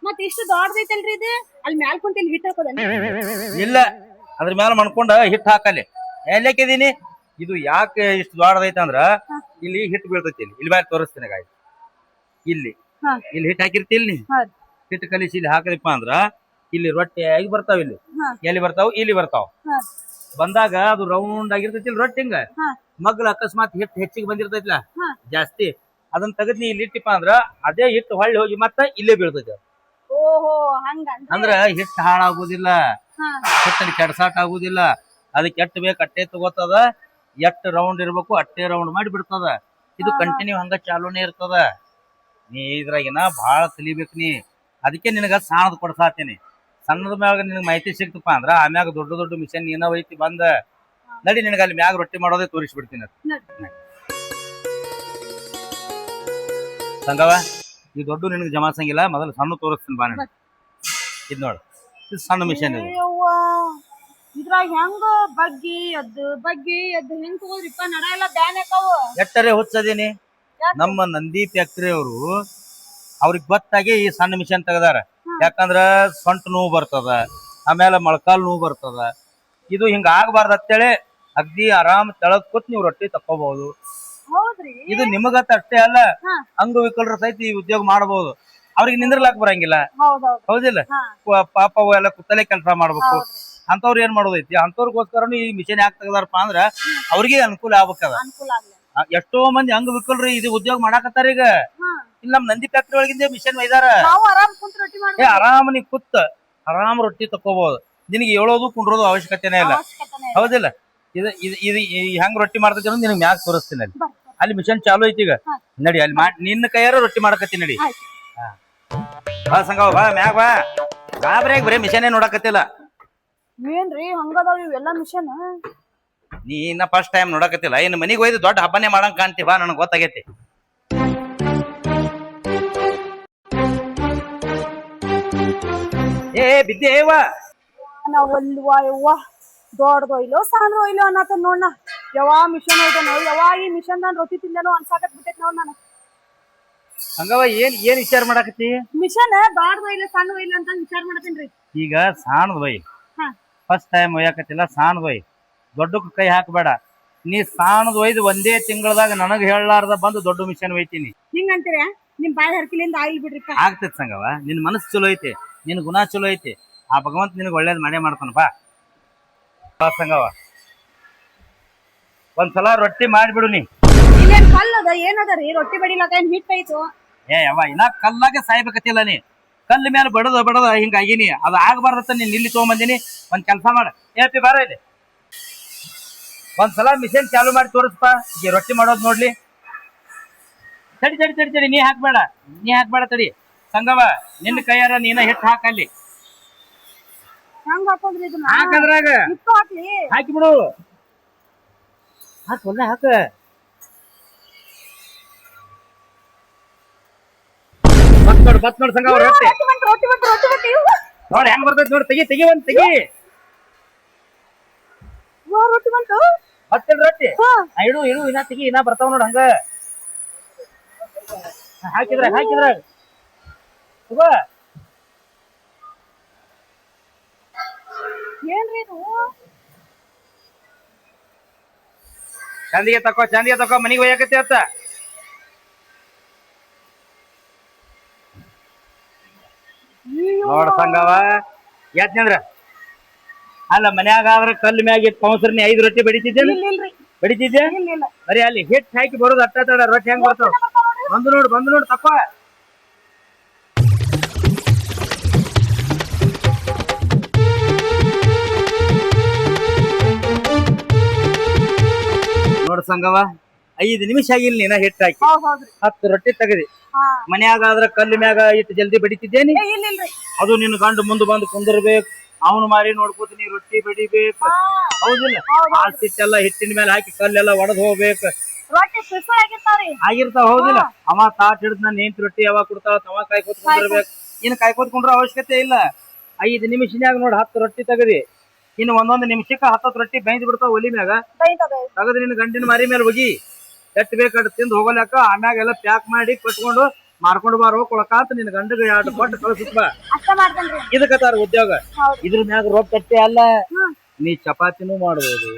ಮತ್ ಇಷ್ಟು ದೊಡ್ಡದೈತಲ್ರಿ ಇದು? ಅಲ್ಲಿ ಮ್ಯಾಲ್ ಕುಂತ ಇಲ್ಲಿ ಹಿಟ್ಟು ಹಾಕೋದನ್ರಿ? ಇಲ್ಲ, ಅದ್ರ ಮ್ಯಾಲ ಮಣ್ಕೊಂಡ ಹಿಟ್ ಹಾಕಲ್ಲಿ. ಎಲ್ಲಕ್ಕಿದೀನಿ, ಇದು ಯಾಕೆ ಇಷ್ಟು ದೊಡ್ಡದೈತೆ ಅಂದ್ರ ಇಲ್ಲಿ ಹಿಟ್ಟು ಬೀಳ್ತೈತಿ. ಇಲ್ಲಿ ಮ್ಯಾಲ ತೋರಿಸ್ತೀನಿ ಗಾಯ. ಇಲ್ಲಿ ಹಾ. ಇಲ್ಲಿ ಹಿಟ್ಟು ಹಾಕಿರ್ತಿಲ್ ನೀ, ಹಾ. ಹಿಟ್ಟು ಕಲಿಸಿ ಇಲ್ಲಿ ಹಾಕದಪ್ಪ ಅಂದ್ರ ಇಲ್ಲಿ ರೊಟ್ಟಿ ಆಗಿ ಬರ್ತಾವ. ಇಲ್ಲಿ ಹಾ. ಎಲ್ಲಿ ಬರ್ತಾವ? ಇಲ್ಲಿ ಬರ್ತಾವ. ಹಾ. ಬಂದಾಗ ಅದು ರೌಂಡ್ ಆಗಿರ್ತೈತಿ ರೊಟ್ಟಿ. ಹಿಂಗ ಹಾ. ಮಗ್ಲ ಅಕಸ್ಮಾತ್ ಹಿಟ್ಟು ಹೆಚ್ಚಿಗೆ ಬಂದಿರ್ತೈತಿಲ್ಲ ಹಾ. ಜಾಸ್ತಿ, ಅದನ್ನ ತೆಗದ್ ನೀ ಇಲ್ಲಿ ಇಟ್ಟಿಪ್ಪ ಅಂದ್ರ ಅದೇ ಹಿಟ್ಟು ಹೊಳ್ಳಿ ಹೋಗಿ ಮತ್ತ ಇಲ್ಲೇ ಬೀಳ್ತೈತಿ. ಓಹೋ, ಹಂಗನ್ರಿ? ಅಂದ್ರ ಹಿಟ್ಟು ಹಾಳಾಗುದಿಲ್ಲ, ಹಾ. ಹಿಟ್ಟಲ್ಲಿ ಕೆಡ್ಸಾಕ್ ಆಗುದಿಲ್ಲ. ಅದಕ್ಕೆ ಎಟ್ಟು ಬೇಕು ಅಟ್ಟೆ ತಗೋತದ, ಎಟ್ಟು ರೌಂಡ್ ಇರ್ಬೇಕು ಅಟ್ಟೆ ರೌಂಡ್ ಮಾಡಿ ಬಿಡ್ತದ. ಇದು ಕಂಟಿನ್ಯೂ ಹಂಗ ಚಾಲೂನೇ ಇರ್ತದ. ನೀ ಇದ್ರಾಗಿನ ಭಾಳ ಕಲಿಬೇಕು ನೀ. ಅದಕ್ಕೆ ನಿನಗ ಸಾಣದ್ ಕೊಡ್ಸಾತೀನಿ. ಸಣ್ಣದ ಮ್ಯಾಗ ನಿನಗೆ ಮಾಹಿತಿ ಸಿಕ್ತಪ್ಪ ಅಂದ್ರ ಆಮ್ಯಾಗ ದೊಡ್ಡ ದೊಡ್ಡ ಮಿಷನ್ ಏನೋ ಐತಿ ಬಂದ. ನಡಿ, ನಿನಗ ಅಲ್ಲಿ ಮ್ಯಾಗ ರೊಟ್ಟಿ ಮಾಡೋದೇ ತೋರಿಸ್ಬಿಡ್ತೀನಿ. ಸಂಗವ, ಈ ದೊಡ್ಡ ನಿನಗೆ ಜಮಾಸಂಗಿಲ್ಲ, ಮೊದಲು ಸಣ್ಣ ತೋರಿಸ್ತೀನಿ ಬಾ. ನಿನಗೆ ಇದ್ ನೋಡು, ಇದು ಸಣ್ಣ ಮಿಷನ್. ಇದು ಇದ್ರಾಗ ಹೆಂಗ ಬಗ್ಗಿ ಎದ್ದು ಹೆಂಗ್ ತಗೋದ್ರಿಪ್ಪ? ನಡ ಎಲ್ಲ ಬ್ಯಾನ್ ಯಾಕಾವು? ಎಟ್ಟರೆ ಹುಚ್ಚದೀನಿ. ನಮ್ಮ ನಂದಿ ಫ್ಯಾಕ್ಟ್ರಿ ಅವರು ಅವ್ರಿಗೆ ಗೊತ್ತಾಗಿ ಈ ಸಣ್ಣ ಮಿಷನ್ ತೆಗದಾರ. ಯಾಕಂದ್ರ ಸೊಂಟ ನೋವು ಬರ್ತದ, ಆಮೇಲೆ ಮೊಳಕಾಲ್ ನೋವು ಬರ್ತದ. ಇದು ಹಿಂಗ ಆಗಬಾರ್ದು ಅಂತೇಳಿ ಅಗ್ದಿ ಆರಾಮ್ ತೆಳಗ್ ಕೂತ್ ನೀವು ರೊಟ್ಟಿ ತಕ್ಕೋಬಹುದು. ಹೌದ್ರಿ? ಇದು ನಿಮಗತ್ತ ಅಷ್ಟೇ ಅಲ್ಲ, ಅಂಗವಿಕಲರ ಸಹಿತ ಈ ಉದ್ಯೋಗ ಮಾಡಬಹುದು. ಅವ್ರಿಗೆ ನಿಂದ್ರಲಾಕ್ ಬರಂಗಿಲ್ಲ, ಹೌದಿಲ್ಲ? ಪಾಪ ಎಲ್ಲ ಕುತ್ತಲೆ ಕೆಲಸ ಮಾಡ್ಬೇಕು. ಅಂತವ್ರು ಏನ್ ಮಾಡೋದೈತಿ, ಅಂತವ್ರಿಗೋಸ್ಕರನು ಈ ಮಿಷನ್ ಯಾಕೆ ತೆಗದಾರಪ್ಪ ಅಂದ್ರ ಅವ್ರಿಗೆ ಅನುಕೂಲ ಆಗ್ಬೇಕದ. ಎಷ್ಟೋ ಮಂದಿ ಅಂಗವಿಕಲರು ಇದು ಉದ್ಯೋಗ ಮಾಡಾಕತ್ತಾರ. ಈಗ ಇಲ್ಲಿ ನಮ್ ನಂದಿ ಫ್ಯಾಕ್ಟ್ರಿ ಒಳಗಿಂದ ಮಿಷನ್ ಒಯ್ದಾರ. ಆರಾಮ್ ನೀ ಕೂತ್ ಆರಾಮ್ ರೊಟ್ಟಿ ತಕ್ಕೋಬಹುದು. ನಿನಗೆ ಹೇಳೋದು ಕುಂಡ್ರೋದು ಅವಶ್ಯಕತೆನೇ ಇಲ್ಲ, ಹೌದಿಲ್ಲ? ಇದು ಇದು ಹೆಂಗ್ ರೊಟ್ಟಿ ಮಾಡ್ತೈತಿ ಅನ್ನೋದು ನಿನಗೆ ಮ್ಯಾಗ ತೋರಿಸ್ತೀನಿ. ಅಲ್ಲಿ ಮಿಷನ್ ಚಾಲು ಐತಿ ಈಗ. ನಡಿ, ಅಲ್ಲಿ ನಿನ್ನ ಕೈಯಾರ ರೊಟ್ಟಿ ಮಾಡಕತ್ತೀನಿ. ನಡಿ. ಬಾ ಸಂಗವ, ಬಾ ಮ್ಯಾಗ ಬಾ. ಗಾಬ್ರ್ಯಾಗ ಬರೀ ಮಿಷನ್ ನೋಡಕತ್ತಿಲ್ಲ. ಏನ್ರಿ ಹಂಗದಾವ ಇವೆಲ್ಲ ಮಿಷನ್? ನೀ ಇನ್ನ ಫಸ್ಟ್ ಟೈಮ್ ನೋಡಕತ್ತಿಲ್ಲ. ಇನ್ನು ಮನಿಗೆ ಒಯ್ದು ದೊಡ್ಡ ಹಬ್ಬನೇ ಮಾಡಂಗ್ ಕಾಣ್ತಿ. ಬಾ, ನನಗೆ ಗೊತ್ತಾಗೈತಿ. ಏ ಬಿದ್ದೇವ, ನಾವಲ್ವಾ ಯವ್ವ, ದೊಡ್ಡದೋ ಇಲ್ಲೋ ಸಣ್ಣದೋ ಇಲ್ಲೋ ಅನ್ನತ ನೋಡ್ನ. ಯಾವ ಮಿಷನ್ ಐತನೋ, ಯಾವ ಈ ಮಿಷನ್ ನಾನು ರೊಟ್ಟಿ ತಿಂದೇನೋ ಅನ್ಸಾಕತ್ ಬಿಟ್ಟೈತಿ ನೋಡ್ ನಾನು. ಹಂಗವ ಏನ್ ವಿಚಾರ ಮಾಡಾಕತ್ತಿ? ಮಿಷನ್ ದೊಡ್ಡದೋ ಇಲ್ಲ ಸಣ್ಣದೋ ಇಲ್ಲ ಅಂತ ವಿಚಾರ ಮಾಡತೇನ್ರಿ. ಈಗ ಸಾಣದ್ ಬೈ, ಫಸ್ಟ್ ಟೈಮ್ ಒಯ್ಯಾಕತ್ತಿಲ್ಲ. ಸಾಣದ್ ಬೈ, ದೊಡ್ಡಕ್ಕೆ ಕೈ ಹಾಕಬೇಡ. ನೀ ಸಾಣದ್ ಒಯ್ದು ಒಂದೇ ತಿಂಗಳದಾಗ ನನಗ್ ಹೇಳಲಾರ್ದ ಬಂದು ದೊಡ್ಡ ಮಿಷನ್ ಒಯ್ತೀನಿ. ಹಿಂಗಂತೀರ? ನಿಮ್ ಬಾಯಿ ಹರಕಿಲಿಂದ ಆಯಿಲ್ ಬಿಡ್ರಿಪ್ಪ. ಆಗ್ತೈತಿ ಸಂಗವ, ನಿನ್ ಮನಸ್ಸು ಚಲೋ ಐತಿ, ನಿನ್ ಗುಣ ಚಲೋ ಐತಿ. ಆ ಭಗವಂತ ನಿನಗೆ ಒಳ್ಳೇದ್ ಮಾಡೇ ಮಾಡ್ತಾನ. ಬಾ ಸಂಗವ, ಒಂದ್ಸಲ ರೊಟ್ಟಿ ಮಾಡಿಬಿಡು ನೀ. ಇಲ್ಲೇನ್ ಕಲ್ಲದ ಏನದ ರೀ? ರೊಟ್ಟಿ ಬಡಿಲಾಕ ಏನ್ ಹಿಟ್ ಐತು? ಏ ಯವ್ವ, ಇನ್ನ ಕಲ್ಲಾಗೆ ಸಾಯ್ಬೇಕತ್ತಿಲ್ಲ ನೀ. ಕಲ್ಲ ಮೇಲೆ ಬಡದ ಹಿಂಗಾಗಿನಿ. ಅದು ಆಗ್ಬಾರ್ದತ್ತ ನೀನ್ ಇಲ್ಲಿ ತಗೊಂಬಂದಿನಿ. ಒಂದ್ ಕೆಲಸ ಮಾಡ, ಏಪಿ ಬಾರ ಇಲ್ಲಿ. ಒಂದ್ಸಲ ಮಿಷನ್ ಚಾಲು ಮಾಡಿ ತೋರಿಸ್ಪ, ಈ ರೊಟ್ಟಿ ಮಾಡೋದ್ ನೋಡ್ಲಿ. ತಡಿ ತಡಿ ತಡಿ ತಡಿ ನೀ ಹಾಕ್ಬೇಡ ತಡಿ ಸಂಗವ ನಿನ್ನ ಕೈಯಾರ ನೀನ ಹಿಟ್ಟು ಹಾಕಲ್ಲಿ ಹೆಂಗ್ ಹಾಕೋದ್ರಿ ಇದನ್ನ ಹಾಕದ್ರಾಗ ಹಿಟ್ಟು ಹಾಕ್ಲಿ ಹಾಕಿ ಬಿಡು ಹಾಕ ಒಳ್ಳೆ ಹಾಕ ಬತ್ ನೋಡ್ ಸಂಗವ ರೊಟ್ಟಿ ರೊಟ್ಟಿ ನೋಡಿ ಹೆಂಗ್ ಬರ್ತೈತಿ ನೋಡಿ ತೆಗಿ ಒಂದ್ ತೆಗಿ ರೊಟ್ಟಿ ಬಂತು ಹತ್ತಿನ ರೊಟ್ಟಿ ಇಡು ಇನ್ನ ತೆಗಿ ಇನ್ನ ಬರ್ತಾವ ನೋಡ್ ಹಂಗ ಹಾಕಿದ್ರ ಏನ್ರಿ ಇದು ಚಂದಿಗೆ ತಕೋ ಮನಿಗೆ ಒಯ್ಯಾಕತ್ತಿ ಅತ್ತ ನೋಡ್ ಸಂಗವ ಯಾತ್ನಂದ್ರ ಅಲ್ಲ ಮನ್ಯಾಗ ಆದ್ರ ಕಲ್ಲು ಮ್ಯಾಗ ಪೌಸರ್ನಿ 5 ರೊಟ್ಟಿ ಬಡಿತಿದ್ದೆ ಬರೀ ಅಲ್ಲಿ ಹಿಟ್ ಹಾಕಿ ಬರೋದು ಅಟ್ಟ ತಡ ರೊಟ್ಟಿ ಹೆಂಗ್ ಬರ್ತಾವ ಬಂದು ನೋಡು ತಪ್ಪ ನೋಡ್ ಸಂಗವ 5 ನಿಮಿಷ ಆಗಿಲ್ಲ ನೀನ ಹಿಟ್ ಹಾಕಿ 10 ರೊಟ್ಟಿ ತೆಗದಿ ಮನ್ಯಾಗ ಆದ್ರ ಕಲ್ಲು ಮ್ಯಾಗ ಇಟ್ಟು ಜಲ್ದಿ ಬಡಿತಿದ್ದೇನಿ ಅದು ನಿನ್ನ ಗಂಡು ಮುಂದೆ ಬಂದು ಕುಂದಿರ್ಬೇಕು ಅವನು ಮಾರಿ ನೋಡ್ಕೋತ ನೀ ರೊಟ್ಟಿ ಬಡಿಬೇಕು ಹೌದಿಲ್ಲ ಆ ಸಿಟ್ಟೆಲ್ಲ ಹಿಟ್ಟಿನ ಮೇಲೆ ಹಾಕಿ ಕಲ್ಲೆಲ್ಲ ಒಡದ್ ಹೋಗ್ಬೇಕು ಆಗಿರ್ತಾವ ಹೌದಿಲ್ಲ ಅವ ತಾಟ್ ಹಿಡ್ದ ನಾನು ಹೆಂಟ್ ರೊಟ್ಟಿ ಯಾವಾಗ ಕೊಡ್ತಾವ ತವ ಕಾಯ್ಕೋತ್ ಕುಂದಿರ್ಬೇಕು ಇನ್ನು ಕಾಯ್ಕೋತ್ ಕುಂಡ್ರ ಅವಶ್ಯಕತೆ ಇಲ್ಲ 5 ನಿಮಿಷನ್ಯಾಗ ನೋಡ್ 10 ರೊಟ್ಟಿ ತೆಗದಿ ಇನ್ನು ಒಂದೊಂದು ನಿಮಿಷಕ್ಕ 10 ರೊಟ್ಟಿ ಬೈದ್ ಬಿಡ್ತಾವ ಒಲಿ ಮ್ಯಾಗ ತಗದ್ ನಿನ್ನ ಗಂಡಿನ ಮಾರಿ ಮೇಲೆ ಹೋಗಿ ಎಟ್ ಬೇಕಾದ್ ತಿಂದು ಹೋಗಲಾಕ ಆಮ್ಯಾಗ ಎಲ್ಲ ಪ್ಯಾಕ್ ಮಾಡಿ ಕಟ್ಕೊಂಡು ಮಾರ್ಕೊಂಡು ಬಾರೋ ಕೊಳಕಾತ ನಿನ್ ಗಂಡಗ 2 ಕೊಟ್ಟು ಕಳ್ಸುತ್ತ ಇದಕ್ಕತ್ತಾರ ಉದ್ಯೋಗ ಇದ್ರ ಮ್ಯಾಗ ರೊಟ್ಟಿ ಅಷ್ಟೇ ಅಲ್ಲ ನೀ ಚಪಾತಿನೂ ಮಾಡ್ಬೋದು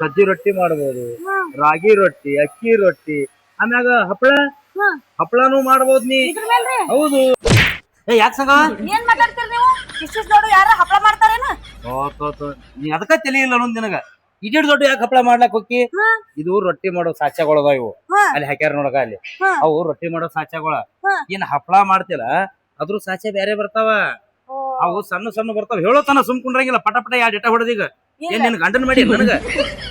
ಸಜ್ಜಿ ರೊಟ್ಟಿ ಮಾಡ್ಬೋದು ರಾಗಿ ರೊಟ್ಟಿ ಅಕ್ಕಿ ರೊಟ್ಟಿ ಆಮ್ಯಾಗ ಹಪ್ಪಳನೂ ಮಾಡ್ಬೋದು ನೀ ಹೌದು ಯಾಕ ಸಂಗ ಏನ್ ಮಾತಾಡ್ತೀರಿ ನೀವು ಇಷ್ಟು ದೊಡ್ಡ ಯಾರ ಹಪ್ಪಳ ಮಾಡ್ತಾರೇನ ನೀ ಅದಕ್ಕ ತಲಿ ಇಲ್ಲ ಅನ್ನೋದ್ ನಿನಗ ಇಡಿಡ್ ದೊಡ್ಡ ಯಾಕೆ ಹಪ್ಪಳ ಮಾಡ್ಲಾಕ್ ಹೋಗಿ ಇದು ರೊಟ್ಟಿ ಮಾಡೋ ಸಾಚಾಗೊಳಗ ಇವು ಅಲ್ಲಿ ಹಾಕ್ಯಾರ ನೋಡಗ ಅಲ್ಲಿ ಅವು ರೊಟ್ಟಿ ಮಾಡೋ ಸಾಚಾಗೊಳ ಏನ್ ಹಪ್ಪಳ ಮಾಡ್ತಿಲ್ಲ ಅದ್ರ ಸಾಚೆ ಬ್ಯಾರೆ ಬರ್ತಾವ ಅವು ಸಣ್ಣ ಬರ್ತಾವ ಹೇಳೋತನ ಸುಮ್ಕೊಂಡ್ರಂಗಿಲ್ಲ ಪಟ 2 ಇಟ ಹೊಡೆದೀಗ ಏನ್ ನಿನ್ ಗಂಡನ್ ಮಾಡಿ ನನಗ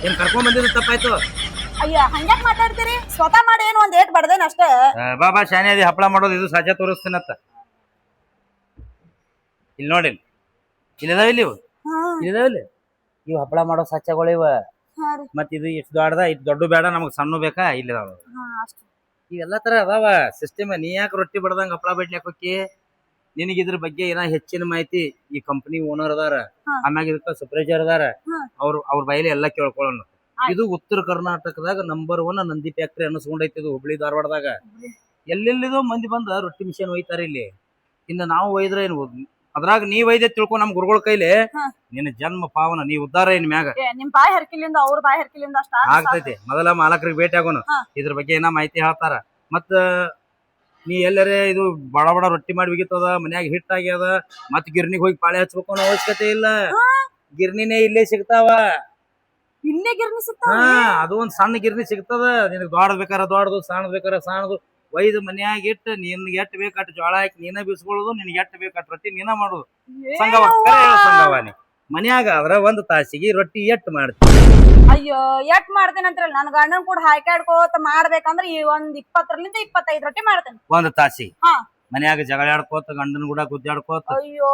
ಏನ್ ಕರ್ಕೊಂಡ್ ಬಂದಿದ್ದು ತಪ್ಪಾಯ್ತು ಅಯ್ಯ ಹಂಗ್ಯಾಕ್ ಮಾತಾಡ್ತೀರಿ ಸ್ವತಃ ಮಾಡಿ ಏನು ಒಂದ್ ಏಟ್ ಬಡ್ದೇನ ಅಷ್ಟೇ ಬಾಬಾ ಶಾನೆ ಅದಿ ಹಪ್ಪಳ ಮಾಡೋದು ಇದು ಸಾಚೆ ತೋರಿಸ್ತೀನತ್ತ ಇಲ್ಲಿ ನೋಡಿ ಇಲ್ಲಿದಾವ ಇಲ್ಲಿ ಇವ್ ಹಪ್ಪಳ ಮಾಡೋ ಸಾಚೆಗಳು ಇವ ಮತ್ ಇದು ಇಷ್ಟು ದೊಡ್ಡದ ಇಟ್ ದೊಡ್ಡ ಬೇಡ ನಮಗ್ ಸಣ್ಣ ಬೇಕಾ ಇಲ್ಲಿದಾವ ಇವೆಲ್ಲಾ ತರ ಅದಾವ ಸಿಸ್ಟಮ್ ನೀ ಯಾಕೆ ರೊಟ್ಟಿ ಬಡ್ದಂಗ ಹಪ್ಪಳ ಬಿಡ್ಲಿಕ್ಕೆ ಹೋಗಿ ನಿನಗೆ ಇದ್ರ ಬಗ್ಗೆ ಏನ ಹೆಚ್ಚಿನ ಮಾಹಿತಿ ಈ ಕಂಪನಿ ಓನರ್ ಅದಾರ ಆಮ್ಯಾಗ ಇದಕ್ಕ ಸೂಪರ್ವೈಸರ್ ಅದಾರ ಅವ್ರ ಬೈಲಿ ಎಲ್ಲಾ ಕೇಳ್ಕೊಳ್ಳೋಣ ಇದು ಉತ್ತರ ಕರ್ನಾಟಕದಾಗ ನಂಬರ್ 1 ನಂದಿ ಫ್ಯಾಕ್ಟ್ರಿ ಅನ್ನಿಸ್ಕೊಂಡೈತಿ ಇದು ಹುಬ್ಳಿ ಧಾರವಾಡದಾಗ ಎಲ್ಲೆಲ್ಲಿದೋ ಮಂದಿ ಬಂದ ರೊಟ್ಟಿ ಮಿಷನ್ ಒಯ್ತಾರ ಇಲ್ಲಿ ಇನ್ನು ನಾವು ಒಯ್ದ್ರೆ ಏನು ಅದ್ರಾಗ ನೀವ್ ಒಯ್ದೆ ತಿಳ್ಕೊ ನಮ್ ಗುರುಗಳ ಕೈಲಿ ನಿನ್ನ ಜನ್ಮ ಪಾವನ ನೀ ಉದ್ದಾರ ಏನ್ ಮ್ಯಾಗ ನಿಮ್ ಬಾಯಿ ಹರ್ಕಿಲಿಂದ ಅವ್ರ ಬಾಯಿ ಹರ್ಕಿಲಿಂದ ಆಗ್ತೈತಿ ಮೊದಲ ಮಾಲಕರಿಗೆ ಭೇಟಿ ಆಗೋನು ಇದ್ರ ಬಗ್ಗೆ ಏನ ಮಾಹಿತಿ ಹೇಳ್ತಾರ ಮತ್ತ ನೀ ಎಲ್ಲರೇ ಇದು ಬಡ ರೊಟ್ಟಿ ಮಾಡಿ ಬಿಗಿತದ ಮನ್ಯಾಗ ಹಿಟ್ ಆಗ್ಯದ ಮತ್ ಗಿರ್ನಿಗ್ ಹೋಗಿ ಪಾಳೆ ಹಚ್ಬೇಕು ಅನ್ನೋ ಅವಶ್ಯಕತೆ ಇಲ್ಲ ಗಿರ್ನಿನೇ ಇಲ್ಲೇ ಸಿಗ್ತಾವ ಇಲ್ಲೇ ಗಿರ್ನಿ ಸಿಗ್ತಾವ ಅದು ಒಂದ್ ಸಣ್ಣ ಗಿರ್ನಿ ಸಿಗ್ತದ ನಿನಗ್ ದೊಡ್ಡದ್ ಬೇಕಾರ ದೊಡ್ಡದು ಸಣ್ಣದ್ ಬೇಕಾರ ಸಣ್ಣದು ಒಯ್ದು ಮನ್ಯಾಗ ಇಟ್ಟು ನಿನ್ಗೆ ಎಟ್ ಬೇಕಟ್ ಜೋಳ ಹಾಕಿ ನೀನ ಬೀಸ್ಕೊಳ್ಳೋದು ನಿನ್ಗೆ ಎಟ್ ಬೇಕಟ್ ರೊಟ್ಟಿ ನೀನ ಮಾಡೋದು ಸಂಗವಾನಿ ಮನ್ಯಾಗ ಆದ್ರ 1 ತಾಸಿಗೆ ರೊಟ್ಟಿ ಎಟ್ ಮಾಡ್ತೀನಿ ಅಯ್ಯೋ ಎಟ್ ಮಾಡ್ತೇನೆ ಅಂತ್ರಲ್ಲ ನನ್ ಗಂಡನ್ ಕೂಡ ಹಾಕಾಡ್ಕೋತ ಮಾಡ್ಬೇಕಂದ್ರ ಈ ಒಂದ್ 20ರಿಂದ 25 ರೊಟ್ಟಿ ಮಾಡ್ತೇನೆ 1 ತಾಸಿಗೆ ಮನ್ಯಾಗ ಜಗಳ ಆಡ್ಕೋತ ಗಂಡನ್ ಕೂಡ ಗುದ್ದಾಡ್ಕೋತ ಅಯ್ಯೋ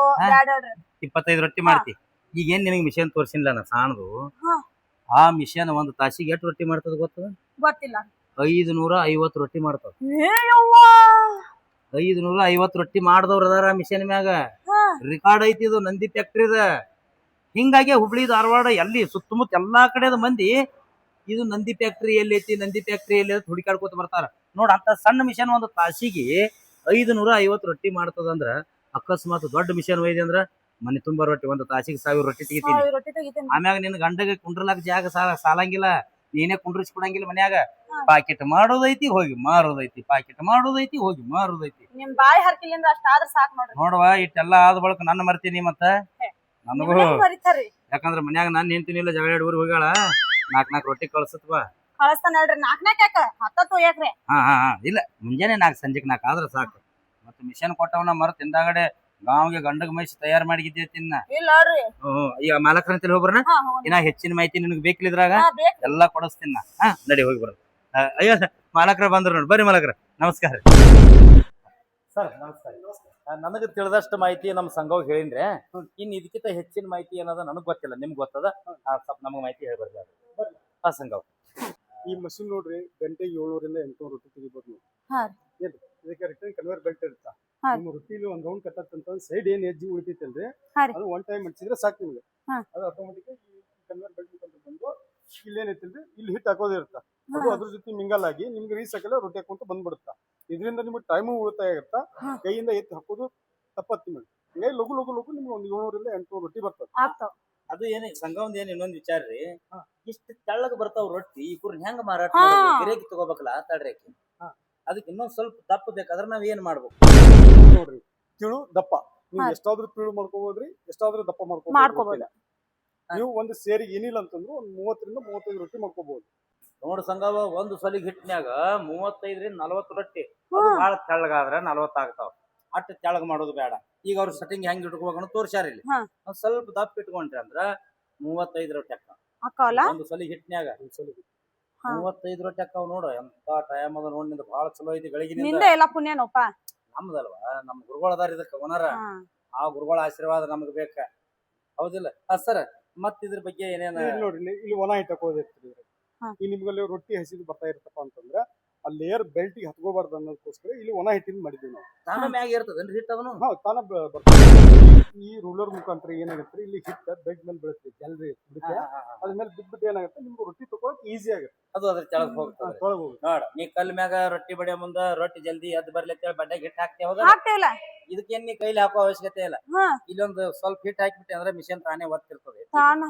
25 ರೊಟ್ಟಿ ಮಾಡ್ತಿ ಈಗ ಏನ್ ನಿನಗೆ ಮಿಷನ್ ತೋರ್ಸಿಲ್ಲ ನಾ ಸಾಣದು ಆ ಮಿಷನ್ 1 ತಾಸಿಗೆ ಎಟ್ ರೊಟ್ಟಿ ಮಾಡ್ತದ ಗೊತ್ತಿಲ್ಲ 550 ರೊಟ್ಟಿ ಮಾಡ್ತಾವ 550 ರೊಟ್ಟಿ ಮಾಡ್ದವ್ರ ಅದಾರ ಮಿಷನ್ ಮ್ಯಾಗ ರೆಕಾರ್ಡ್ ಐತಿ ಇದು ನಂದಿ ಫ್ಯಾಕ್ಟ್ರಿದ ಹಿಂಗಾಗಿ ಹುಬ್ಳಿ ಧಾರವಾಡ ಎಲ್ಲಿ ಸುತ್ತಮುತ್ತ ಎಲ್ಲಾ ಕಡೆದ ಮಂದಿ ಇದು ನಂದಿ ಫ್ಯಾಕ್ಟ್ರಿ ಎಲ್ಲಿ ಐತಿ ಹುಡುಕಾಡ್ಕೋತ ಬರ್ತಾರ ನೋಡ ಅಂತ ಸಣ್ಣ ಮಿಷನ್ 1 ತಾಸಿಗೆ 550 ರೊಟ್ಟಿ ಮಾಡ್ತದಂದ್ರ ಅಕಸ್ಮಾತ್ ದೊಡ್ಡ ಮಿಷನ್ ಒಯ್ದಿ ಅಂದ್ರ ಮನೆ ತುಂಬಾ ರೊಟ್ಟಿ 1 ತಾಸಿಗೆ 1000 ರೊಟ್ಟಿ ತೆಗಿತೀನಿ ಆಮ್ಯಾಗ ನಿನ್ ಗಂಡಗೆ ಕುಂಡ್ರಲಾಕ ಜಾಗ ಸಾಲಂಗಿಲ್ಲ ನೀನೇ ಕುಂಡ್ರಿಸಿ ಕೊಡಂಗಿಲ್ಲ ಮನ್ಯಾಗ ಪಾಕೆಟ್ ಮಾಡೋದೈತಿ ಹೋಗಿ ಮಾರೋದೈತಿ ನಿಮ್ ಬಾಯಿ ಹರ್ಕಿಲಿಂದ ಅಷ್ಟಾದ್ರ ಸಾಕ್ ನೋಡ್ರಿ ನೋಡುವ ಇಟ್ಟೆಲ್ಲಾ ಆದ ಬಳಕ ನನ್ನ ಮರ್ತೀನಿ ಮತ್ತ ನನಗೂ ಯಾಕಂದ್ರ ಮನ್ಯಾಗ ನಾನು ಹೆಂಡ್ತಿನಿಲ್ಲ ಜಗಳ ಹಿಡ್ಬರ್ ಹೋಗ್ಯಾಳ 4 ರೊಟ್ಟಿ ಕಳ್ಸತ್ವಾ ಕಳಿಸ್ತಾನ ಹೇಳ್ರಿ 4 ಯಾಕ 10 ಯಾಕ್ರಿ ಇಲ್ಲ ಮುಂಜಾನೆ 4 ಸಂಜೆಕ್ 4 ಆದ್ರ ಸಾಕು ಮತ್ತ ಮಿಷನ್ ಕೊಟ್ಟವನ ಮರ ತಿಂದಾಗಡೆ ಗಾಂವ್ಗೆ ಗಂಡಗ ಮೈಸಿ ತಯಾರು ಮಾಡಿದ್ದೆ ತಿನ್ನ ಈಗ ಮಾಲಕರಂತೇಳಿ ಹೋಗ್ಬರ್ನ ಇನ್ನ ಹೆಚ್ಚಿನ ಮಾಹಿತಿ ನಿನಗ್ ಬೇಕಿಲ್ಲ ಇದ್ರಾಗ ಎಲ್ಲಾ ಕೊಡಿಸ್ತೀನ ನಡಿ ಹೋಗಿ ಬರೋದು ಅಯ್ಯೋ ಮಾಲಕ್ರ ಬಂದ್ರು ನೋಡಿ, ಬರ್ರಿ ಮಾಲಕ್ರ, ನಮಸ್ಕಾರ ಸರ್. ನಮಸ್ಕಾರ. ನನಗೆ ತಿಳಿದಷ್ಟು ಮಾಹಿತಿ ನಮ್ಮ ಸಂಘವಾಗಿ ಹೇಳಿದ್ರೆ, ಇನ್ನು ಇದಕ್ಕಿಂತ ಹೆಚ್ಚಿನ ಮಾಹಿತಿ ಏನದ ನನಗೆ ಗೊತ್ತಿಲ್ಲ, ನಿಮ್ಗೆ ಗೊತ್ತದ, ಸ್ವಲ್ಪ ನಮಗೆ ಮಾಹಿತಿ ಹೇಳ್ಬರ್ರಿ ಆ ಸಂಘವ್. ಈ ಮಷಿನ್ ನೋಡ್ರಿ ಗಂಟೆಗೆ 700 ರಿಂದ 800 ರೊಟ್ಟಿ ತೆಗಿಬೋದು ನೀವು. ಏನ್ರಿ ಇದಕ್ಕೆ ರಿಟರ್ನ್ ಕನ್ವೇರ್ ಬೆಲ್ಟ್ ಇರುತ್ತ. ನಿಮ್ಮ ರೊಟ್ಟಿಲಿ ಒಂದ್ ರೌಂಡ್ ಕಟ್ಟಂತ ಸೈಡ್ ಏನ್ ಹೆಜ್ಜೆ ಉಳಿತೈತಲ್ರಿ, ಅದು ಒನ್ ಟೈಮ್ ಹಚ್ಚಿದ್ರೆ ಸಾಕು ನಿಮ್ಗೆ. ಅದು ಆಟೋಮೆಟಿಕ್ ಈ ಕನ್ವೇರ್ ಬೆಲ್ಟ್ ಮುಖಾಂತರ ಬಂದು ಇಲ್ಲಿ ಏನೈತಿಲ್ರಿ, ಇಲ್ಲಿ ಹಿಟ್ ಹಾಕೋದಿರುತ್ತ. ಅದು ಅದ್ರ ಜೊತೆ ಮಿಂಗಲ್ ಆಗಿ ನಿಮ್ಗೆ ರೀಸಕಲ್ಲ ರೊಟ್ಟಿ ಹಾಕೊಂತ ಬಂದ್ಬಿಡುತ್ತ. ಇದರಿಂದ ನಿಮ್ಗೆ ಟೈಮು ಉಳಿತಾಯ ಆಗುತ್ತಾ, ಕೈಯಿಂದ ಎತ್ತಿ ಹಾಕೋದು ತಪ್ಪತ್ತು ನಿಮ್ಗೆ. ಹೀಗಾಗಿ ಲಘು ಲಘು ಲಘು ನಿಮ್ಗೆ ಒಂದು 700 ರಿಂದ 800 ರೊಟ್ಟಿ ಬರ್ತದೆ. ಅದು ಏನ್ ಸಂಘವಂದ ಏನ್ ಇನ್ನೊಂದ್ ವಿಚಾರ ರೀ, ಇಷ್ಟು ತೆಳ್ಳಗ ಬರ್ತಾವ್ ರೊಟ್ಟಿ, ಇವ್ರ ಹೆಂಗ ಮಾರಾಟ ಗಿರೇಕಿ ತಗೋಬೇಕಲ್ಲ ತಡ್ರೇಕಿ, ಅದಕ್ಕೆ ಇನ್ನೊಂದ್ ಸ್ವಲ್ಪ ದಪ್ಪ ಬೇಕಾದ್ರೆ ನಾವ್ ಏನ್ ಮಾಡ್ಬೇಕು ನೋಡ್ರಿ. ತಿಳು ದಪ್ಪ ನೀವು ಎಷ್ಟಾದ್ರೂ ತಿಳು ಮಾಡ್ಕೋಬೋದ್ರಿ, ಎಷ್ಟಾದ್ರೂ ದಪ್ಪ ಮಾಡ್ಕೋಬಹುದು. ನೀವು ಒಂದು ಸೇರಿಗೆ ಏನಿಲ್ಲ ಅಂತಂದ್ರು ಒಂದ್ 30 ರಿಂದ 35 ರೊಟ್ಟಿ ಮಾಡ್ಕೋಬಹುದು. ನೋಡ್ ಸಂಘವ, ಒಂದು ಸಲಿಗೆ ಹಿಟ್ಟಿನ್ಯಾಗ 35 ರಿಂದ 40 ರೊಟ್ಟಿ. ಬಹಳ ತೆಳ್ಳಗಾದ್ರೆ 40 ಆಗ್ತಾವ. ಅಷ್ಟು ತೆಳ್ಳಗ ಮಾಡೋದು ಬೇಡ. ಈಗ ಅವ್ರ ಸೆಟ್ಟಿಂಗ್ ಹೆಂಗ್ ಇಟ್ಕೋಬೇಕನ್ನ ತೋರ್ಸ್ಯಾರ ಇಲ್ಲಿ. ಸ್ವಲ್ಪ ದಪ್ಪ ಇಟ್ಕೊಂಡ್ರಿ ಅಂದ್ರ 35 ರೊಟ್ಟಿ ಅಕ್ಕಾವ. ಒಂದು ಸಲಿಗೆ ಹಿಟ್ಟಿನ್ಯಾಗ 35 ರೊಟ್ಟಿ ಅಕ್ಕಾವ್. ನೋಡು ಎಂತ ಟೈಮ್ ಅದ ನೋಡ್, ನಿಂದ ಬಹಳ ಚಲೋ ಐತಿ. ಗಳಿಗಿನಿಂದ ನಮ್ದಲ್ವಾ, ನಮ್ ಗುರುಗಳು ಅದಾರ ಇದಕ್ಕ ಓನರ, ಆ ಗುರುಗಳ ಆಶೀರ್ವಾದ ನಮ್ಗೆ ಬೇಕ, ಹೌದಿಲ್ಲ ಸರ್? ಮತ್ ಇದ್ರ ಬಗ್ಗೆ ಏನೇನ ನೋಡ್ರಿ, ಇಲ್ಲಿ ಒಣ ಹಿಟ್ಟು ಹಾಕೋದಿರ್ತೀರಿ. ಈ ನಿಮ್ಗಲ್ಲಿ ರೊಟ್ಟಿ ಹಸಿದು ಬರ್ತಾ ಇರ್ತಪ್ಪ ಅಂತಂದ್ರೆ ಆ ಲೇಯರ್ ಬೆಲ್ಟ್ ಗೆ ಹತ್ಕೋಬಾರ್ದು ಅನ್ನೋದಕ್ಕೋಸ್ಕರ ಇಲ್ಲಿ ಒಣ ಹಿಟ್ಟಿನ ಮಾಡಿದ್ವಿ ನಾವು. ತಾನ ಮ್ಯಾಗ ಇರ್ತದೇನ್ರಿ ಹಿಟ್ಟು? ಅದನ್ನು ತಾನ ಬರ್ತದೆ. ಈ ರೂಲರ್ ಮುಖಾಂತರ ಏನಾಗುತ್ತೆ, ಇಲ್ಲಿ ಹಿಟ್ಟ ಬೆಲ್ಟ್ ಮೇಲೆ ಬೀಳುತ್ತೆ, ಜಲ್ರಿ ಬಿಡುತ್ತೆ. ಅದ್ಮೇಲೆ ಬಿದ್ಬಿಟ್ಟು ಏನಾಗುತ್ತೆ, ನಿಮ್ಗೆ ರೊಟ್ಟಿ ತಗೊಳಕ್ ಈಸಿ ಆಗುತ್ತೆ. ಅದು ಅದ್ರ ಕೆಳಗ್ ಹೋಗ್ತದೆ. ನೋಡ, ನೀ ಕಲ್ ಮ್ಯಾಗ ರೊಟ್ಟಿ ಬಡಿಯೋ ಮುಂದ ರೊಟ್ಟಿ ಜಲ್ದಿ ಎದ್ ಬರ್ಲಿ ಅಂತೇಳಿ ಬಡ್ಡೆಗೆ ಹಿಟ್ಟು ಹಾಕ್ತೇವಲ್ಲ, ಇದಕ್ಕೇನ್ ನೀ ಕೈಲಿ ಹಾಕೋ ಅವಶ್ಯಕತೆ ಇಲ್ಲ. ಇಲ್ಲೊಂದು ಸ್ವಲ್ಪ ಹಿಟ್ಟು ಹಾಕಿಬಿಟ್ಟೆ ಅಂದ್ರೆ ಮಿಷನ್ ತಾನೇ ಒತ್ತಿರ್ತದೆ,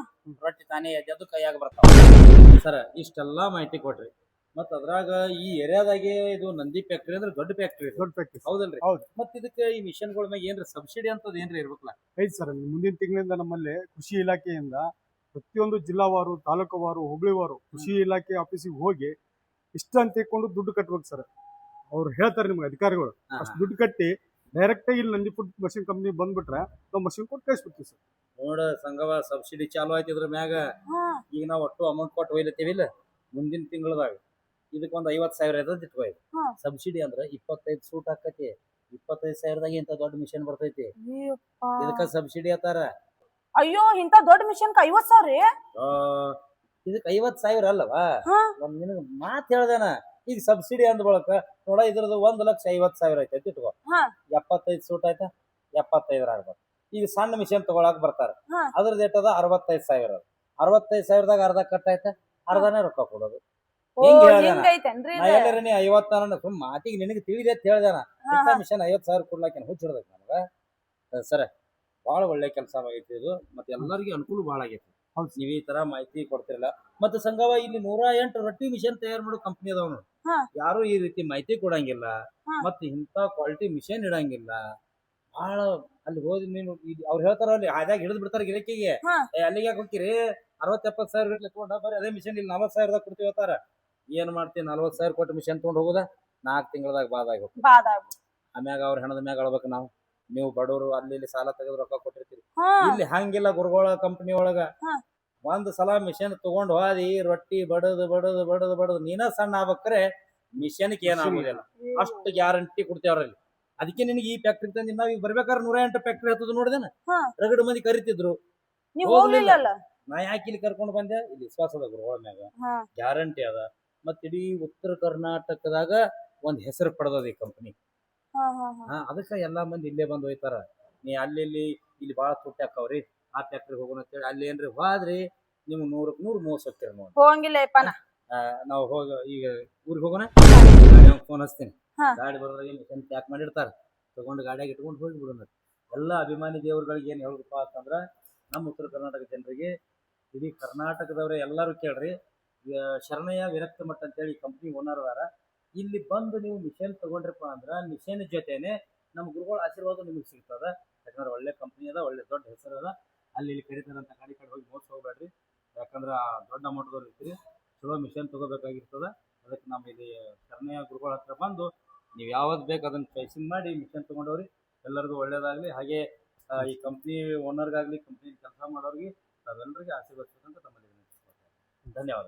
ರೊಟ್ಟಿ ತಾನೇ ಎದ್ದು ಕೈಯಾಗ ಬರ್ತಾವ. ಸರ್, ಇಷ್ಟೆಲ್ಲಾ ಮಾಹಿತಿ ಕೊಟ್ರಿ. ಮತ್ ಅದ್ರಾಗ ಈ ಏರಿಯಾದಾಗೆ ಇದು ನಂದಿ ಫ್ಯಾಕ್ಟ್ರಿ ಅಂದ್ರೆ ದೊಡ್ಡ ಫ್ಯಾಕ್ಟ್ರಿ ಹೌದಲ್ರಿ? ಮತ್ ಇದಕ್ಕೆ ಈ ಮಿಷನ್ಗಳ ಮ್ಯಾಗ ಏನ್ರಿ ಸಬ್ಸಿಡಿ ಅಂತದ್ ಏನ್ರಿ ಇರ್ಬೇಕಲ್ಲ? ಐತ್ ಸರ್. ಮುಂದಿನ ತಿಂಗಳಿಂದ ನಮ್ಮಲ್ಲಿ ಕೃಷಿ ಇಲಾಖೆಯಿಂದ ಪ್ರತಿಯೊಂದು ಜಿಲ್ಲಾವಾರು, ತಾಲೂಕುವಾರು, ಹೋಬಳಿವಾರು ಕೃಷಿ ಇಲಾಖೆ ಆಫೀಸಿಗೆ ಹೋಗಿ ಇಷ್ಟ ಅಂತ ತಿಳ್ಕೊಂಡು ದುಡ್ಡು ಕಟ್ಬೇಕು ಸರ್. ಅವ್ರು ಹೇಳ್ತಾರೆ ನಿಮ್ಗೆ ಅಧಿಕಾರಿಗಳು, ಅಷ್ಟು ದುಡ್ಡು ಕಟ್ಟಿ ಡೈರೆಕ್ಟ್ ಇಲ್ಲಿ ನಂದಿ ಫುಡ್ ಮಷಿನ್ ಕಂಪ್ನಿ ಬಂದ್ಬಿಟ್ರೆ ನಾವು ಮಷಿನ್ ಕೊಟ್ಟು ಕಳಿಸ್ಬಿಡ್ತೀವಿ ಸರ್. ನೋಡ ಸಂಘವ, ಸಬ್ಸಿಡಿ ಚಾಲು ಆಯ್ತು ಇದ್ರ ಮ್ಯಾಗ. ಈಗ ನಾವು ಒಟ್ಟು ಅಮೌಂಟ್ ಕೊಟ್ಟು ಒಯ್ಲತ್ತೀವಿ ಇಲ್ಲ, ಮುಂದಿನ ತಿಂಗಳದಾಗ ಇದಕ್ಕೊಂದು 50,000 ಇರ್ತೈತಿ ಇಟ್ಕೊ. ಸಬ್ಸಿಡಿ ಅಂದ್ರ 25 ಸೂಟ್ ಆಕತಿ. 25,000ದಾಗ ಇಂತ ದೊಡ್ಡ ಮಿಷನ್ ಬರ್ತೈತಿ, ಇದಕ್ಕ ಸಬ್ಸಿಡಿ ಅತ್ತಾರ. ಅಯ್ಯೋ, ಇಂತ ದೊಡ್ಡ ಮಿಷನ್ 50,000? ಇದಕ್ 50,000 ಅಲ್ಲವಾ? ಒಂದ್ ನಿನಗ ಮಾತ್ ಹೇಳ್ದೇನ. ಈಗ ಸಬ್ಸಿಡಿ ಅಂದ ಬಳಕ ನೋಡ, ಇದ್ರದ್ದು 1,50,000 ಐತೈತಿ ಇಟ್ಕೋ. 75 ಸೂಟ್ ಆಯ್ತಾ, 75 ಆಗ್ಬೇಕು. ಈಗ ಸಣ್ಣ ಮಿಷನ್ ತಗೊಳಕ್ ಬರ್ತಾರ, ಅದ್ರದ್ದು ಏಟದ 65,000. 65,000ದಾಗ ಅರ್ಧ ಕಟ್ ಆಯ್ತಾ, ಅರ್ಧನೇ ರೊಕ್ಕ ಕೊಡೋದು. ಎಲ್ಲರ ನೀ 50 ಮಾತಿಗೆ ನಿನಗೆ ತಿಳಿದೆ ಅಂತ ಹೇಳ್ದಾನ. ಮಿಷನ್ 50,000 ಕೊಡ್ಲಾಕ ಹುಚ್ಚಿಡ್ದೈತಿ ನನಗ. ಸರ್, ಬಹಳ ಒಳ್ಳೆ ಕೆಲಸ ಆಗೈತಿ ಇದು, ಮತ್ತೆ ಎಲ್ಲರಿಗೂ ಅನುಕೂಲ ಬಹಳ ಆಗೈತಿ. ನೀವ್ ಈ ತರ ಮಾಹಿತಿ ಕೊಡ್ತಿರಲ್ಲ. ಮತ್ತೆ ಸಂಘವ, ಇಲ್ಲಿ 108 ರೊಟ್ಟಿ ಮಿಷನ್ ತಯಾರು ಮಾಡೋ ಕಂಪ್ನಿ ಅದಾವ. ಯಾರು ಈ ರೀತಿ ಮಾಹಿತಿ ಕೊಡಂಗಿಲ್ಲ, ಮತ್ತೆ ಇಂತ ಕ್ವಾಲಿಟಿ ಮಿಷನ್ ಇಡಂಗಿಲ್ಲ. ಬಹಳ ಅಲ್ಲಿ ಹೋದ್ ನೀನು ಅವ್ರು ಹೇಳ್ತಾರ, ಅಲ್ಲಿ ಹಾದ್ಯಾಗ ಹಿಡಿದ್ ಬಿಡ್ತಾರ ಗಿರಕಿಗೆ. ಅಲ್ಲಿಗೆ ಯಾಕೆ ಹೋಗ್ತೀರಿ, 60-70,000 ಗಟ್ಲೆ ತಗೊಂಡ ಬರ್ರಿ, ಅದೇ ಮಿಷನ್ ಇಲ್ಲಿ 40,000ದಾಗ ಕೊಡ್ತೀವಿ ಅಂತಾರ. ಏನ್ ಮಾಡ್ತೀನಿ, 40,000 ಕೊಟ್ಟು ಮಿಷನ್ ತಗೊಂಡ್ ಹೋಗುದ 4 ತಿಂಗಳದಾಗ ಬಾದಾಗಿ ಹೋಗ್ತದೆ. ಆಮ್ಯಾಗ ಅವ್ರ ಹೆಣದ ಮ್ಯಾಗ ಅಳ್ಬೇಕು ನಾವು. ನೀವು ಬಡವರು ಅಲ್ಲಿ ಇಲ್ಲಿ ಸಾಲ ತೆಗೆದು ರೊಕ್ಕ ಕೊಟ್ಟಿರ್ತೀರಿ. ಇಲ್ಲಿ ಹಂಗಿಲ್ಲ, ಗುರುಗಳ ಕಂಪನಿ ಒಳಗ ಒಂದ್ ಸಲ ಮಿಷನ್ ತಗೊಂಡ್ ಹೋದಿ, ರೊಟ್ಟಿ ಬಡದು ಬಡದು ಬಡದು ಬಡದು ನೀನ ಸಣ್ಣ ಆಗ್ಬೇಕ್ರೆ ಮಿಷನ್ಗೆ ಏನಾಗುದಿಲ್ಲ. ಅಷ್ಟು ಗ್ಯಾರಂಟಿ ಕೊಡ್ತೇವ್ರಲ್ಲಿ. ಅದಕ್ಕೆ ನಿನಗೆ ಈ ಫ್ಯಾಕ್ಟ್ರಿ ತಂದಿ. ನಾವ್ ಈಗ ಬರ್ಬೇಕಾದ್ರೆ 108 ಫ್ಯಾಕ್ಟ್ರಿ ಹತ್ತದ ನೋಡಿದೇನ, ರಗಡ್ ಮಂದಿ ಕರಿತಿದ್ರು. ನಾ ಯಾಕೆ ಇಲ್ಲಿ ಕರ್ಕೊಂಡು ಬಂದೆ, ಇಲ್ಲಿ ವಿಶ್ವಾಸದ ಗುರುಗಳ ಮ್ಯಾಗ ಗ್ಯಾರಂಟಿ ಅದ. ಮತ್ ಇಡೀ ಉತ್ತರ ಕರ್ನಾಟಕದಾಗ ಒಂದ್ ಹೆಸರು ಪಡೆದದ ಈ ಕಂಪನಿ. ಅದಕ್ಕ ಎಲ್ಲಾ ಮಂದಿ ಇಲ್ಲೇ ಬಂದ್ ಹೋಯ್ತಾರ. ನೀ ಅಲ್ಲಿ ಇಲ್ಲಿ ಬಾಳ ತುಟ್ಟಿ ಹಾಕವ್ರಿ, ಆ ಫ್ಯಾಕ್ಟ್ರಿ ಹೋಗೋಣ ಅಂತೇಳಿ ಅಲ್ಲಿ ಏನ್ರಿ ಹೋದ್ರಿ, ನಿಮ್ಗೆ 100ಕ್ಕೆ 100 ಮೋಸ ಹೋಗ್ತೀರ ನೋಡಿ. ನಾವು ಈಗ ಊರಿಗೆ ಹೋಗೋಣ, ಫೋನ್ ಹಚ್ತೀನಿ. ಗಾಡಿ ಬರೋದ್ರಾಗ ಮಿಷನ್ ಪ್ಯಾಕ್ ಮಾಡಿರ್ತಾರ, ತಗೊಂಡು ಗಾಡಿಯಾಗ ಇಟ್ಕೊಂಡು ಹೋಗಿ ಬಿಡೋಣ. ಎಲ್ಲಾ ಅಭಿಮಾನಿ ದೇವ್ರಗಳಿಗೆ ಏನ್ ಹೇಳುದಪ್ಪ ಅಂತಂದ್ರ, ನಮ್ಮ ಉತ್ತರ ಕರ್ನಾಟಕ ಜನರಿಗೆ, ಇಡೀ ಕರ್ನಾಟಕದವ್ರೆ ಎಲ್ಲರೂ ಕೇಳ್ರಿ. ಶರಣಯ್ಯ ವಿರಕ್ತ ಮಠ ಅಂತೇಳಿ ಕಂಪ್ನಿ ಓನರ್ ಅದಾರ. ಇಲ್ಲಿ ಬಂದು ನೀವು ಮಿಷನ್ ತಗೊಂಡ್ರಪ್ಪ ಅಂದ್ರ ಮಿಷನ್ ಜೊತೆನೆ ನಮ್ಮ ಗುರುಗಳ ಆಶೀರ್ವಾದ ನಿಮಗೆ ಸಿಗ್ತದ. ಯಾಕಂದ್ರೆ ಒಳ್ಳೆ ಕಂಪ್ನಿ ಅದ, ಒಳ್ಳೆ ದೊಡ್ಡ ಹೆಸರು ಅದ. ಅಲ್ಲಿ ಕರೀತಾರಂತ ಗಾಡಿ ಕಡೆ ಹೋಗಿ ಮೋಸ ಹೋಗ್ಬೇಡ್ರಿ. ಯಾಕಂದ್ರೆ ದೊಡ್ಡ ಅಮೌಂಟ್ದವ್ರು ಇರ್ತೀರಿ, ಚಲೋ ಮಿಷನ್ ತಗೋಬೇಕಾಗಿರ್ತದ. ಅದಕ್ಕೆ ನಮ್ಮ ಇಲ್ಲಿ ಶರಣಯ್ಯ ಗುರುಗಳ ಹತ್ರ ಬಂದು ನೀವು ಯಾವ್ದು ಬೇಕು ಅದನ್ನ ಚಾಯ್ಸಿಂಗ್ ಮಾಡಿ ಮಿಷನ್ ತಗೊಂಡವ್ರಿ. ಎಲ್ಲರಿಗೂ ಒಳ್ಳೇದಾಗ್ಲಿ. ಹಾಗೆ ಈ ಕಂಪ್ನಿ ಓನರ್ಗಾಗ್ಲಿ, ಕಂಪ್ನಿ ಕೆಲಸ ಮಾಡೋರಿಗೆ ತಾವೆಲ್ಲರಿಗೆ ಆಶೀರ್ವದಿಸಬೇಕಂತ ತಮ್ಮಲ್ಲಿ ವಿನಂತಿಸ್ಕೊಳ್ತೇನೆ. ಧನ್ಯವಾದ.